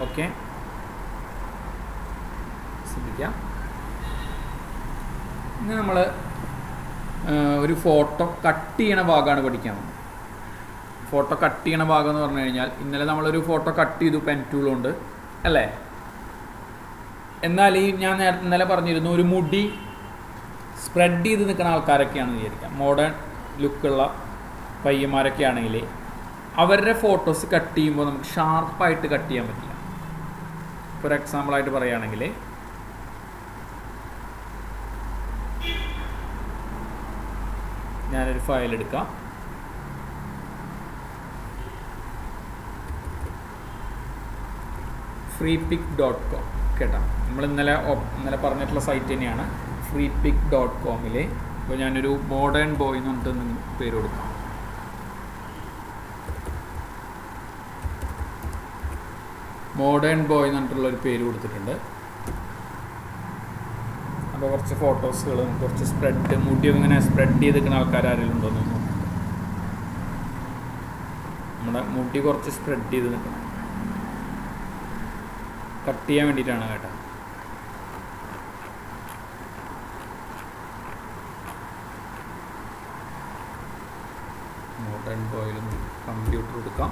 Okay, ശ്രദ്ധിക്കാം. ഇനി നമ്മൾ ഒരു ഫോട്ടോ കട്ട് ചെയ്യണ ഭാഗമാണ് പഠിക്കാൻ. ഫോട്ടോ കട്ട് ചെയ്യണ ഭാഗം എന്ന് പറഞ്ഞു കഴിഞ്ഞാൽ, ഇന്നലെ നമ്മളൊരു ഫോട്ടോ കട്ട് ചെയ്തു പെൻ ടൂൾ കൊണ്ട് അല്ലേ. എന്നാൽ ഈ ഞാൻ ഇന്നലെ പറഞ്ഞിരുന്നു, ഒരു മുടി സ്പ്രെഡ് ചെയ്ത് നിൽക്കുന്ന ആൾക്കാരൊക്കെയാണെന്ന് വിചാരിക്കാം, മോഡേൺ ലുക്കുള്ള പയ്യന്മാരൊക്കെ ആണെങ്കിൽ അവരുടെ ഫോട്ടോസ് കട്ട് ചെയ്യുമ്പോൾ നമുക്ക് ഷാർപ്പായിട്ട് കട്ട് ചെയ്യാൻ പറ്റില്ല. ഫോർ എക്സാമ്പിളായിട്ട് പറയുകയാണെങ്കിൽ, ഞാനൊരു ഫയൽ എടുക്കാം. freepik.com കേട്ടോ. നമ്മൾ ഇന്നലെ പറഞ്ഞിട്ടുള്ള സൈറ്റ് തന്നെയാണ് freepik.com. ഇപ്പോൾ ഞാനൊരു മോഡേൺ ബോയ് എന്ന് പറഞ്ഞിട്ട് പേര് കൊടുക്കാം. മോഡേൺ ബോയ് എന്ന് പറഞ്ഞിട്ടുള്ളൊരു പേര് കൊടുത്തിട്ടുണ്ട്. അപ്പോൾ കുറച്ച് ഫോട്ടോസുകളും കുറച്ച് സ്പ്രെഡ്, മുടിയൊക്കെ ഇങ്ങനെ സ്പ്രെഡ് ചെയ്തിരിക്കുന്ന ആൾക്കാരെങ്കിലും ഉണ്ടോയെന്ന് നോക്കാം. നമ്മുടെ മുടി കുറച്ച് സ്പ്രെഡ് ചെയ്ത് നിൽക്കണം, കട്ട് ചെയ്യാൻ വേണ്ടിയിട്ടാണ് കേട്ടോ. മോഡേൺ ബോയിൽ കമ്പ്യൂട്ടർ എടുക്കാം.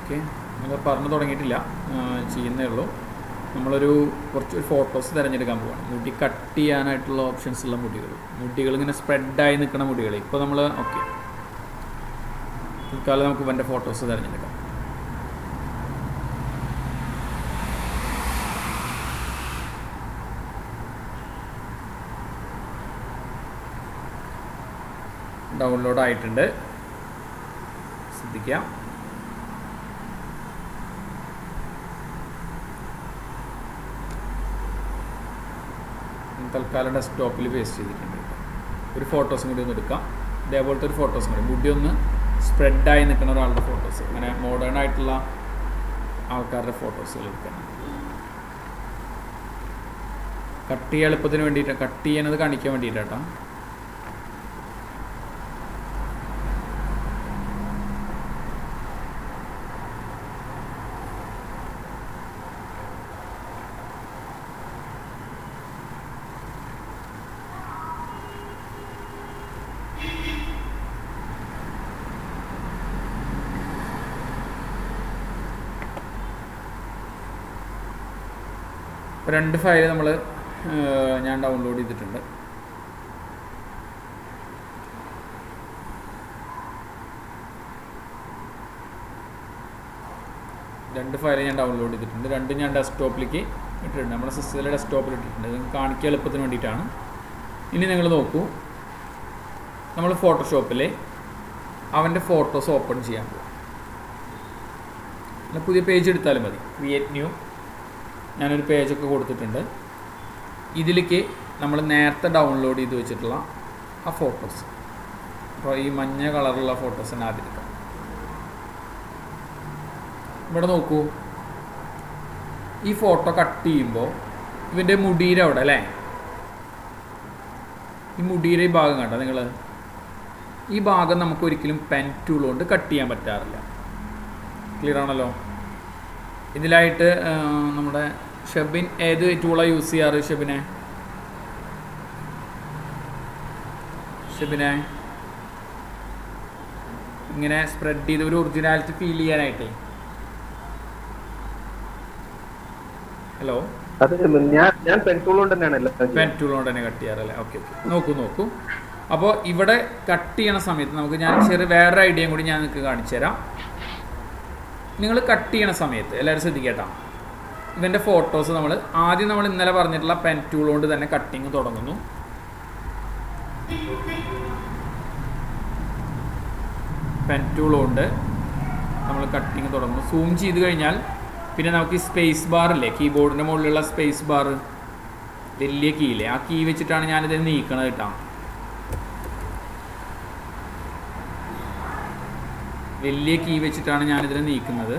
ഓക്കെ, നമ്മൾ പറഞ്ഞു തുടങ്ങിയിട്ടില്ല, ചെയ്യുന്നേ ഉള്ളൂ. നമ്മളൊരു കുറച്ച് ഫോട്ടോസ് തിരഞ്ഞെടുക്കാൻ പോവാണ്. മുടി കട്ട് ചെയ്യാനായിട്ടുള്ള ഓപ്ഷൻസ് ഉള്ള മുടികൾ ഇങ്ങനെ സ്പ്രെഡായി നിൽക്കുന്ന മുടികൾ. ഇപ്പോൾ നമ്മൾ ഓക്കെ, തൽക്കാലം നമുക്ക് ഇവൻ്റെ ഫോട്ടോസ് തിരഞ്ഞെടുക്കാം. ഡൗൺലോഡ് ആയിട്ടുണ്ട്, ശ്രദ്ധിക്കാം. തൽക്കാലം ഡെസ്ക്ടോപ്പിൽ പേസ്റ്റ് ചെയ്തിട്ടുണ്ട്. ഒരു ഫോട്ടോസും കൂടി ഒന്ന് എടുക്കാം. ഇതേപോലത്തെ ഒരു ഫോട്ടോസും കൂടി, മുടി ഒന്ന് സ്പ്രെഡായി നിൽക്കുന്ന ഒരാളുടെ ഫോട്ടോസ്, അങ്ങനെ മോഡേൺ ആയിട്ടുള്ള ആൾക്കാരുടെ ഫോട്ടോസുകൾ എടുക്കണം. കട്ട് ചെയ്യാൻ എളുപ്പത്തിന് വേണ്ടിയിട്ടാണ്, കട്ട് ചെയ്യാനത് കാണിക്കാൻ വേണ്ടിയിട്ടാണ്. രണ്ട് ഫയൽ ഞാൻ ഡൗൺലോഡ് ചെയ്തിട്ടുണ്ട്. രണ്ടും ഞാൻ ഡെസ്ക്ടോപ്പിലേക്ക് ഇട്ടിട്ടുണ്ട്, നമ്മുടെ സിസ്റ്റത്തിലെ ഡെസ്ക്ടോപ്പിൽ ഇട്ടിട്ടുണ്ട്. നിങ്ങൾക്ക് കാണിക്കാൻ എളുപ്പത്തിന് വേണ്ടിയിട്ടാണ്. ഇനി നിങ്ങൾ നോക്കൂ, നമ്മൾ ഫോട്ടോഷോപ്പിൽ അവൻ്റെ ഫോട്ടോസ് ഓപ്പൺ ചെയ്യാൻ പോകും. പുതിയ പേജ് എടുത്താലും മതി, ക്രിയേറ്റ് ന്യൂ. ഞാനൊരു പേജൊക്കെ കൊടുത്തിട്ടുണ്ട്. ഇതിലേക്ക് നമ്മൾ നേരത്തെ ഡൗൺലോഡ് ചെയ്ത് വെച്ചിട്ടുള്ള ആ ഫോട്ടോസ്, അപ്പോൾ ഈ മഞ്ഞ കളറുള്ള ഫോട്ടോസ് തന്നെ ആദ്യം എടുക്കാം. ഇവിടെ നോക്കൂ, ഈ ഫോട്ടോ കട്ട് ചെയ്യുമ്പോൾ ഇവൻ്റെ മുടിയുടെ അവിടെ അല്ലേ, ഈ മുടിയുടെ ഈ ഭാഗം കണ്ടോ നിങ്ങൾ, ഈ ഭാഗം നമുക്ക് ഒരിക്കലും പെൻ ടൂൾ കൊണ്ട് കട്ട് ചെയ്യാൻ പറ്റാറില്ല. ക്ലിയർ ആണല്ലോ. ഇതിലായിട്ട് നമ്മുടെ ഷെബിൻ ഏത് ടൂളാണ് യൂസ് ചെയ്യാറ്? ഷെബിനെ ഇങ്ങനെ സ്പ്രെഡ് ചെയ്ത് ഒരു ഒറിജിനാലിറ്റി ഫീൽ ചെയ്യാനായിട്ടേ. ഹലോ, ഞാൻ പെൻ ടൂൾ കൊണ്ട് തന്നെ കട്ട് ചെയ്യാറല്ലേ? ഓക്കെ, നോക്കൂ. അപ്പോൾ ഇവിടെ കട്ട് ചെയ്യണ സമയത്ത് നമുക്ക് ഞാൻ വേറൊരു ഐഡിയയും കൂടി ഞാൻ നിങ്ങൾക്ക് കാണിച്ചു തരാം. നിങ്ങൾ കട്ട് ചെയ്യണ സമയത്ത് എല്ലാവരും ശ്രദ്ധിക്കട്ടോ, ഇവൻ്റെ ഫോട്ടോസ് നമ്മൾ ഇന്നലെ പറഞ്ഞിട്ടുള്ള പെൻ ടൂൾ കൊണ്ട് തന്നെ കട്ടിങ് തുടങ്ങുന്നു. പെൻ ടൂൾ കൊണ്ട് നമ്മൾ കട്ടിങ് തുടങ്ങുന്നു. സൂം ചെയ്ത് കഴിഞ്ഞാൽ പിന്നെ നമുക്ക് ഈ സ്പേസ് ബാർ ഇല്ലേ, കീബോർഡിൻ്റെ മുകളിലുള്ള സ്പേസ് ബാർ, വലിയ കീ ഇല്ലേ, ആ കീ വെച്ചിട്ടാണ് ഞാനിത് നീക്കണത് കേട്ടോ. വലിയ കീ വെച്ചിട്ടാണ് ഞാനിതിനെ നീക്കുന്നത്.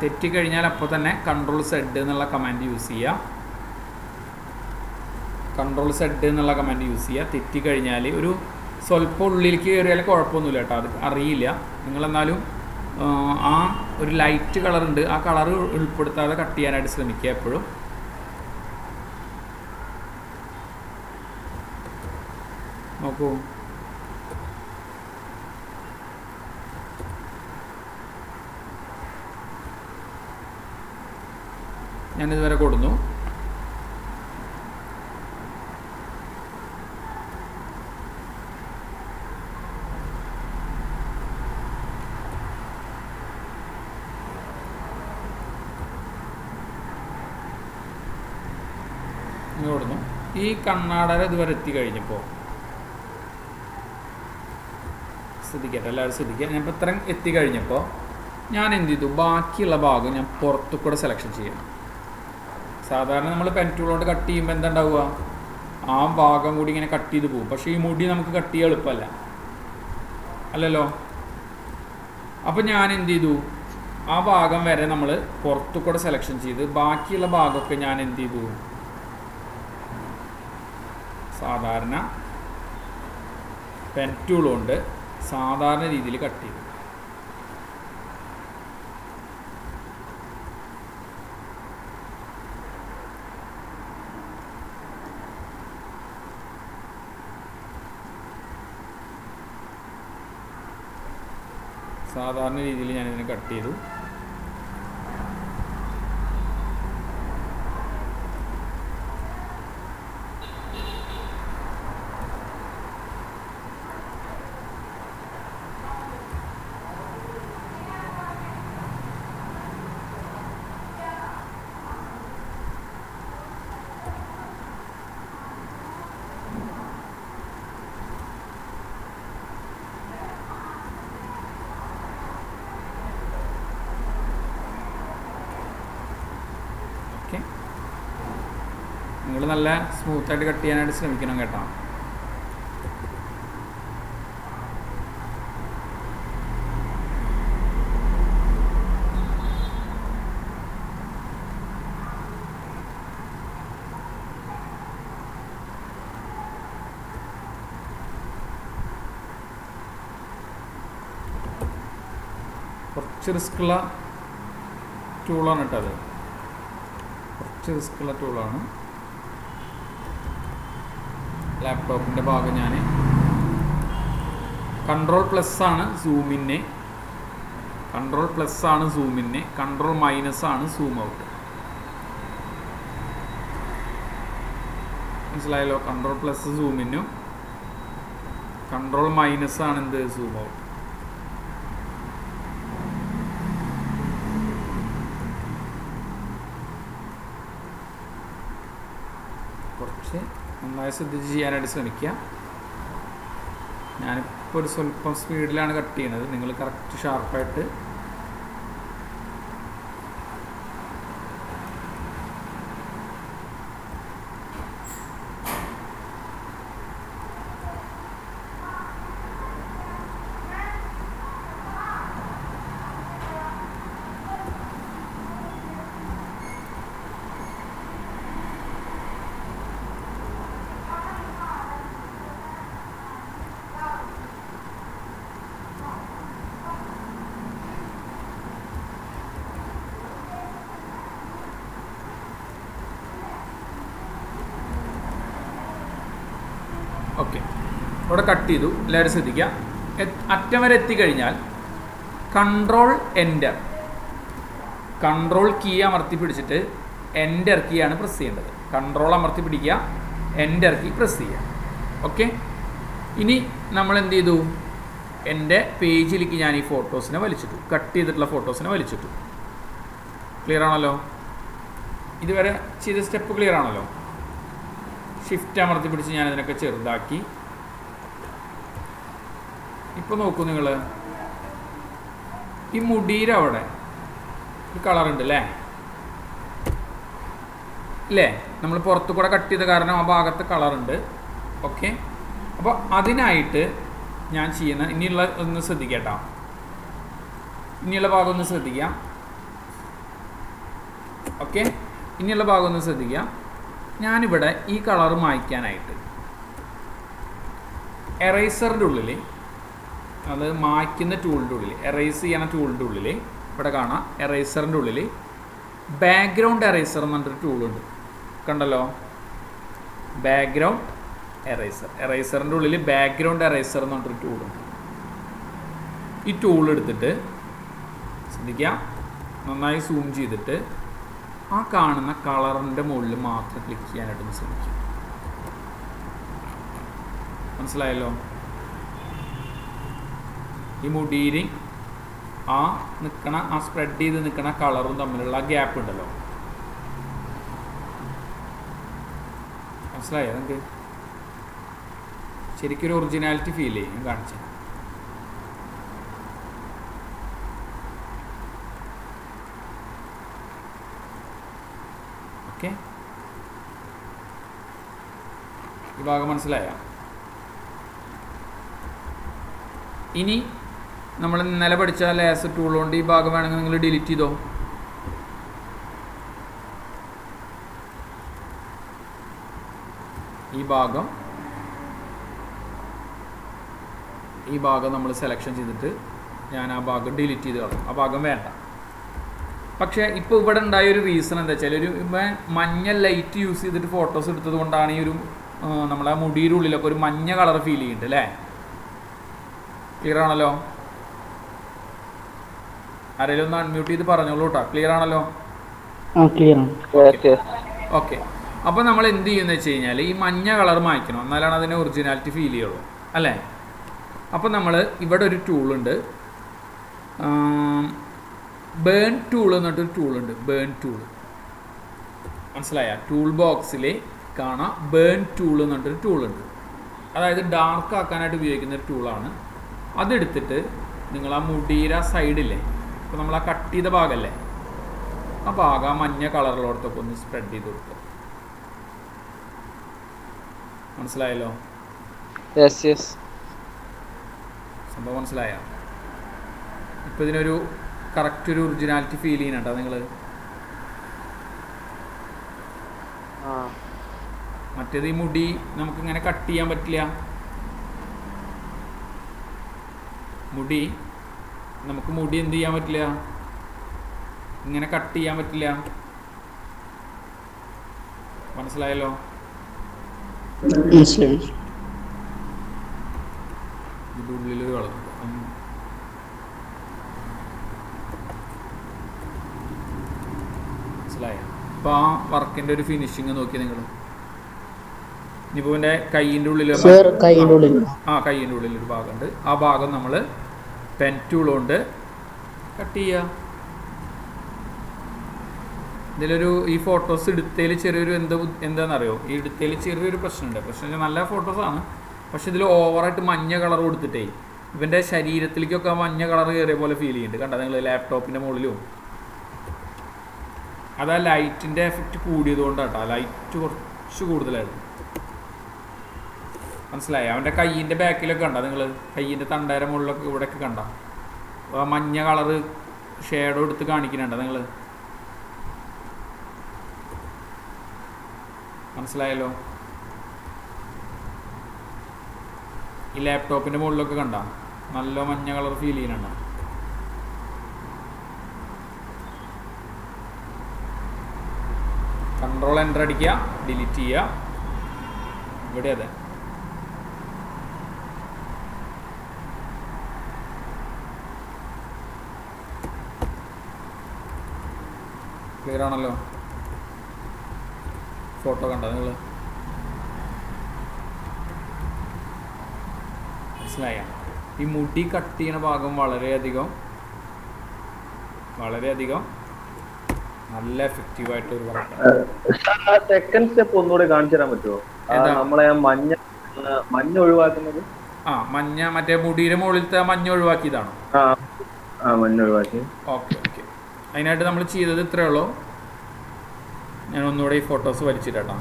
തെറ്റിക്കഴിഞ്ഞാൽ അപ്പോൾ തന്നെ കൺട്രോൾ സെഡ് എന്നുള്ള കമാൻഡ് യൂസ് ചെയ്യുക. കൺട്രോൾ സെഡ് എന്നുള്ള കമാൻഡ് യൂസ് ചെയ്യുക. തെറ്റിക്കഴിഞ്ഞാൽ ഒരു സ്വല്പം ഉള്ളിലേക്ക് കയറിയാൽ കുഴപ്പമൊന്നുമില്ല കേട്ടോ, അത് അറിയില്ല. നിങ്ങളെന്നാലും ആ ഒരു ലൈറ്റ് കളറുണ്ട്, ആ കളർ ഉൾപ്പെടുത്താതെ കട്ട് ചെയ്യാനായിട്ട് ശ്രമിക്കുക എപ്പോഴും. നോക്കൂ, ഞാനിതുവരെ കൊടുന്നു. കൊടുന്നു. ഈ കണ്ണാടര ഇതുവരെ എത്തിക്കഴിഞ്ഞപ്പോൾ ശ്രദ്ധിക്കട്ടെ, എല്ലാവരും ശ്രദ്ധിക്കുക. ഞാൻ ഇപ്പോൾ ഇത്രയും എത്തിക്കഴിഞ്ഞപ്പോൾ ഞാൻ എന്ത് ചെയ്തു, ബാക്കിയുള്ള ഭാഗം ഞാൻ പുറത്തു കൂടെ സെലക്ഷൻ ചെയ്യണം. സാധാരണ നമ്മൾ പെൻ ടൂൾ കൊണ്ട് കട്ട് ചെയ്യുമ്പോൾ എന്താ ഉണ്ടാവുക, ആ ഭാഗം കൂടി ഇങ്ങനെ കട്ട് ചെയ്ത് പോകും. പക്ഷേ ഈ മുടി നമുക്ക് കട്ട് ചെയ്യാൻ എളുപ്പമല്ല, അല്ലല്ലോ. അപ്പം ഞാൻ എന്ത് ചെയ്തു, ആ ഭാഗം വരെ നമ്മൾ പുറത്തു കൂടെ സെലക്ഷൻ ചെയ്ത് ബാക്കിയുള്ള ഭാഗമൊക്കെ ഞാൻ എന്ത് ചെയ്തു, സാധാരണ പെൻ ടൂൾ കൊണ്ട് സാധാരണ രീതിയിൽ കട്ട് ചെയ്തു. സാധാരണ രീതിയിൽ ഞാനിതിനെ കട്ട് ചെയ്തു. ഓക്കെ, നിങ്ങൾ നല്ല സ്മൂത്തായിട്ട് കട്ട് ചെയ്യാനായിട്ട് ശ്രമിക്കണം കേട്ടോ. കുറച്ച് റിസ്ക്കുള്ള ടൂളാണ് കേട്ടോ അത്, കുറച്ച് റിസ്ക്കുള്ള ടൂളാണ്. ലാപ്ടോപ്പിൻ്റെ ഭാഗം ഞാൻ കൺട്രോൾ പ്ലസ് ആണ് സൂമിന്, കൺട്രോൾ പ്ലസ് ആണ് സൂമിന്, കൺട്രോൾ മൈനസ് ആണ് സൂം ഔട്ട്. മനസ്സിലായല്ലോ? കൺട്രോൾ പ്ലസ് സൂമിനും കൺട്രോൾ മൈനസ് ആണ് എന്ത്, സൂം ഔട്ട്. കുറച്ച് നന്നായി ശ്രദ്ധിച്ച് ചെയ്യാനായിട്ട് ശ്രമിക്കുക. ഞാനിപ്പോൾ ഒരു സ്വല്പം സ്പീഡിലാണ് കട്ട് ചെയ്യുന്നത്, നിങ്ങൾ കറക്റ്റ് ഷാർപ്പായിട്ട് ഓക്കെ. ഇവിടെ കട്ട് ചെയ്തു, എല്ലാവരും ശ്രദ്ധിക്കുക. അറ്റം വരെ എത്തിക്കഴിഞ്ഞാൽ കൺട്രോൾ എൻ്റർ, കൺട്രോൾ കീ അമർത്തി പിടിച്ചിട്ട് എൻ്റർ കീ ആണ് പ്രസ് ചെയ്യേണ്ടത്. കൺട്രോൾ അമർത്തി പിടിക്കുക, എൻ്റർ കീ പ്രസ് ചെയ്യുക. ഓക്കെ, ഇനി നമ്മൾ എന്ത് ചെയ്തു, എൻ്റെ പേജിലേക്ക് ഞാൻ ഈ ഫോട്ടോസിനെ വലിച്ചിട്ടു, കട്ട് ചെയ്തിട്ടുള്ള ഫോട്ടോസിനെ വലിച്ചിട്ടു. ക്ലിയർ ആണല്ലോ? ഇതുവരെ ചെയ്ത സ്റ്റെപ്പ് ക്ലിയർ ആണല്ലോ? ഷിഫ്റ്റ് അമർത്തി പിടിച്ച് ഞാനിതിനൊക്കെ ചെറുതാക്കി. ഇപ്പോൾ നോക്കൂ നിങ്ങൾ, ഈ മുടിയുടെ അവിടെ ഒരു കളറുണ്ട് അല്ലേ, ഇല്ലേ? നമ്മൾ പുറത്തു കൂടെ കട്ട് ചെയ്ത കാരണം ആ ഭാഗത്ത് കളറുണ്ട്. ഓക്കെ, അപ്പോൾ അതിനായിട്ട് ഞാൻ ചെയ്യുന്ന ഇനിയുള്ള ഒന്ന് ശ്രദ്ധിക്കാം കേട്ടോ, ഇനിയുള്ള ഭാഗം ഒന്ന് ശ്രദ്ധിക്കാം. ഓക്കെ, ഇനിയുള്ള ഭാഗം ഒന്ന് ശ്രദ്ധിക്കുക. ഞാനിവിടെ ഈ കളർ മായ്ക്കാനായിട്ട് എറൈസറിൻ്റെ ഉള്ളിൽ, അത് മായ്ക്കുന്ന ടൂളിൻ്റെ ഉള്ളിൽ, എറൈസ് ചെയ്യണ ടൂളിൻ്റെ ഉള്ളിൽ ഇവിടെ കാണാം. എറൈസറിൻ്റെ ഉള്ളിൽ ബാക്ക്ഗ്രൗണ്ട് എറൈസർ എന്ന് പറഞ്ഞൊരു ടൂളുണ്ട്. കണ്ടല്ലോ, ബാക്ക്ഗ്രൗണ്ട് എറൈസർ. എറൈസറിൻ്റെ ഉള്ളിൽ ബാക്ക്ഗ്രൗണ്ട് എറൈസർ എന്ന് പറഞ്ഞൊരു ടൂളുണ്ട്. ഈ ടൂൾ എടുത്തിട്ട് ശ്രദ്ധിക്കുക, നന്നായി സൂം ചെയ്തിട്ട് ആ കാണുന്ന കളറിൻ്റെ മുകളിൽ മാത്രം ക്ലിക്ക് ചെയ്യാനായിട്ട് ശ്രമിക്കുക. മനസ്സിലായല്ലോ? ഈ മുടിയിൽ ആ നിൽക്കണ, ആ സ്പ്രെഡ് ചെയ്ത് നിൽക്കണ കളറും തമ്മിലുള്ള ഗ്യാപ്പ് ഉണ്ടല്ലോ, മനസ്സിലായോ നിങ്ങൾക്ക്? ശരിക്കും ഒരു ഒറിജിനാലിറ്റി ഫീൽ ചെയ്യും. ഞാൻ കാണിച്ചു. ഓക്കെ, ഈ ഭാഗം മനസ്സിലായോ? ഇനി നമ്മൾ ഇന്നലെ പഠിച്ച ലേസർ ടൂൾ കൊണ്ട് ഈ ഭാഗം വേണമെങ്കിൽ നിങ്ങൾ ഡിലീറ്റ് ചെയ്തോ. ഈ ഭാഗം നമ്മൾ സെലക്ഷൻ ചെയ്തിട്ട് ഞാൻ ആ ഭാഗം ഡിലീറ്റ് ചെയ്ത് കളയും. ആ ഭാഗം വേണ്ട. പക്ഷേ ഇപ്പോൾ ഇവിടെ ഉണ്ടായൊരു റീസൺ എന്താ വെച്ചാൽ, ഒരു മഞ്ഞ ലൈറ്റ് യൂസ് ചെയ്തിട്ട് ഫോട്ടോസ് എടുത്തത് കൊണ്ടാണ് ഈ ഒരു നമ്മളെ മുടിയുടെ ഉള്ളിലൊക്കെ ഒരു മഞ്ഞ കളർ ഫീൽ ചെയ്യുന്നുണ്ട് അല്ലേ? ക്ലിയർ ആണല്ലോ? ആരെങ്കിലും ഒന്ന് അൺമ്യൂട്ട് ചെയ്ത് പറഞ്ഞോളൂ കേട്ടോ. ക്ലിയർ ആണല്ലോ? ഓക്കെ. അപ്പോൾ നമ്മൾ എന്ത് ചെയ്യുമെന്ന് വെച്ച് കഴിഞ്ഞാൽ ഈ മഞ്ഞ കളർ മായ്ക്കണം, എന്നാലാണ് അതിന് ഒറിജിനാലിറ്റി ഫീൽ ചെയ്യുള്ളൂ അല്ലേ? അപ്പോൾ നമ്മൾ ഇവിടെ ഒരു ടൂളുണ്ട്, ബേൺ ടൂൾ എന്നിട്ടൊരു ടൂളുണ്ട്. ബേൺ ടൂൾ മനസ്സിലായ? ടൂൾ ബോക്സിൽ കാണാം ബേൺ ടൂൾ എന്നിട്ടൊരു ടൂളുണ്ട്. അതായത് ഡാർക്ക് ആക്കാനായിട്ട് ഉപയോഗിക്കുന്ന ഒരു ടൂളാണ്. അതെടുത്തിട്ട് നിങ്ങൾ ആ മുടിയുടെ സൈഡില്ലേ, ഇപ്പോൾ നമ്മൾ ആ കട്ട് ചെയ്ത ഭാഗമല്ലേ, ആ ഭാഗം ആ മഞ്ഞ കളറിലോടത്തൊക്കെ ഒന്ന് സ്പ്രെഡ് ചെയ്ത് കൊടുക്കുക. മനസ്സിലായല്ലോ? സംഭവം മനസ്സിലായ? ഇപ്പം ഇതിനൊരു കറക്റ്റ് ഒരു ഒറിജിനാലിറ്റി ഫീൽ ചെയ്യുന്നുണ്ടോ നിങ്ങൾ? മറ്റേത് ഈ മുടി നമുക്കിങ്ങനെ കട്ട് ചെയ്യാൻ പറ്റില്ല. നമുക്ക് മുടി എന്ത് ചെയ്യാൻ പറ്റില്ല, ഇങ്ങനെ കട്ട് ചെയ്യാൻ പറ്റില്ല. മനസ്സിലായല്ലോ? ഇതിൻ്റെ ഉള്ളിലൊരു കളറുണ്ട്. മനസ്സിലായോ? അപ്പോൾ ആ വർക്കിൻ്റെ ഒരു ഫിനിഷിങ് നോക്കി നിങ്ങൾ. ഇനിയിപ്പോൾ എൻ്റെ കയ്യിൻ്റെ ഉള്ളിൽ കയ്യിൻ്റെ ഉള്ളിലൊരു ഭാഗമുണ്ട്. ആ ഭാഗം നമ്മൾ പെൻ ടൂൾ കൊണ്ട് കട്ട് ചെയ്യുക. ഇതിലൊരു ഈ ഫോട്ടോസ് എടുത്തതിൽ ചെറിയൊരു എന്താണെന്നറിയോ, ഈ എടുത്തതിൽ ചെറിയൊരു പ്രശ്നമുണ്ട്. പ്രശ്നം നല്ല ഫോട്ടോസാണ്, പക്ഷെ ഇതിൽ ഓവറായിട്ട് മഞ്ഞ കളർ കൊടുത്തിട്ടേ ഇവൻ്റെ ശരീരത്തിലേക്കൊക്കെ മഞ്ഞ കളർ കയറിയ പോലെ ഫീൽ ചെയ്യുന്നുണ്ട്. കണ്ടോ നിങ്ങൾ? ലാപ്ടോപ്പിൻ്റെ മുകളിലും അത് ആ ലൈറ്റിൻ്റെ എഫക്റ്റ് കൂടിയത് കൊണ്ടാട്ടോ. ലൈറ്റ് കുറച്ച് കൂടുതലായിരുന്നു. മനസ്സിലായി? അവൻ്റെ കയ്യിൻ്റെ ബാക്കിലൊക്കെ കണ്ടോ നിങ്ങൾ? കയ്യിൻ്റെ തണ്ടേര മുകളിലൊക്കെ ഇവിടെയൊക്കെ കണ്ടോ ആ മഞ്ഞ കളറ് ഷേഡോ എടുത്ത് കാണിക്കുന്നുണ്ടോ നിങ്ങൾ? മനസ്സിലായല്ലോ? ഈ ലാപ്ടോപ്പിൻ്റെ മുകളിലൊക്കെ കണ്ടോ നല്ല മഞ്ഞ കളർ ഫീൽ ചെയ്യുന്നുണ്ടോ? കൺട്രോൾ എൻ്റർ അടിക്കുക, ഡിലീറ്റ് ചെയ്യുക. ഇവിടെ അതെ. ക്ലിയർ ആണല്ലോ? ഫോട്ടോ കണ്ടോ നിങ്ങൾ? മനസ്സിലായ? ഈ മുടി കട്ട് ചെയ്യണ ഭാഗം വളരെയധികം നല്ല എഫക്റ്റീവായിട്ടൊരു വർക്കാണ്. സെക്കൻഡ് സ്റ്റെപ്പ് ഒന്നുകൂടെ കാണിച്ചു തരാൻ പറ്റുമോ? നമ്മളെ മഞ്ഞ ഒഴിവാക്കുന്നത്. മഞ്ഞ മറ്റേ മുടിയുടെ മുകളിലത്തെ മഞ്ഞ ഒഴിവാക്കിയതാണോ? മഞ്ഞ ഒഴിവാക്കി. ഓക്കെ. അതിനായിട്ട് നമ്മൾ ചെയ്തത് ഇത്രയേ ഉള്ളൂ. ഞാൻ ഒന്നുകൂടെ ഈ ഫോട്ടോസ് വലിച്ചിട്ടാ.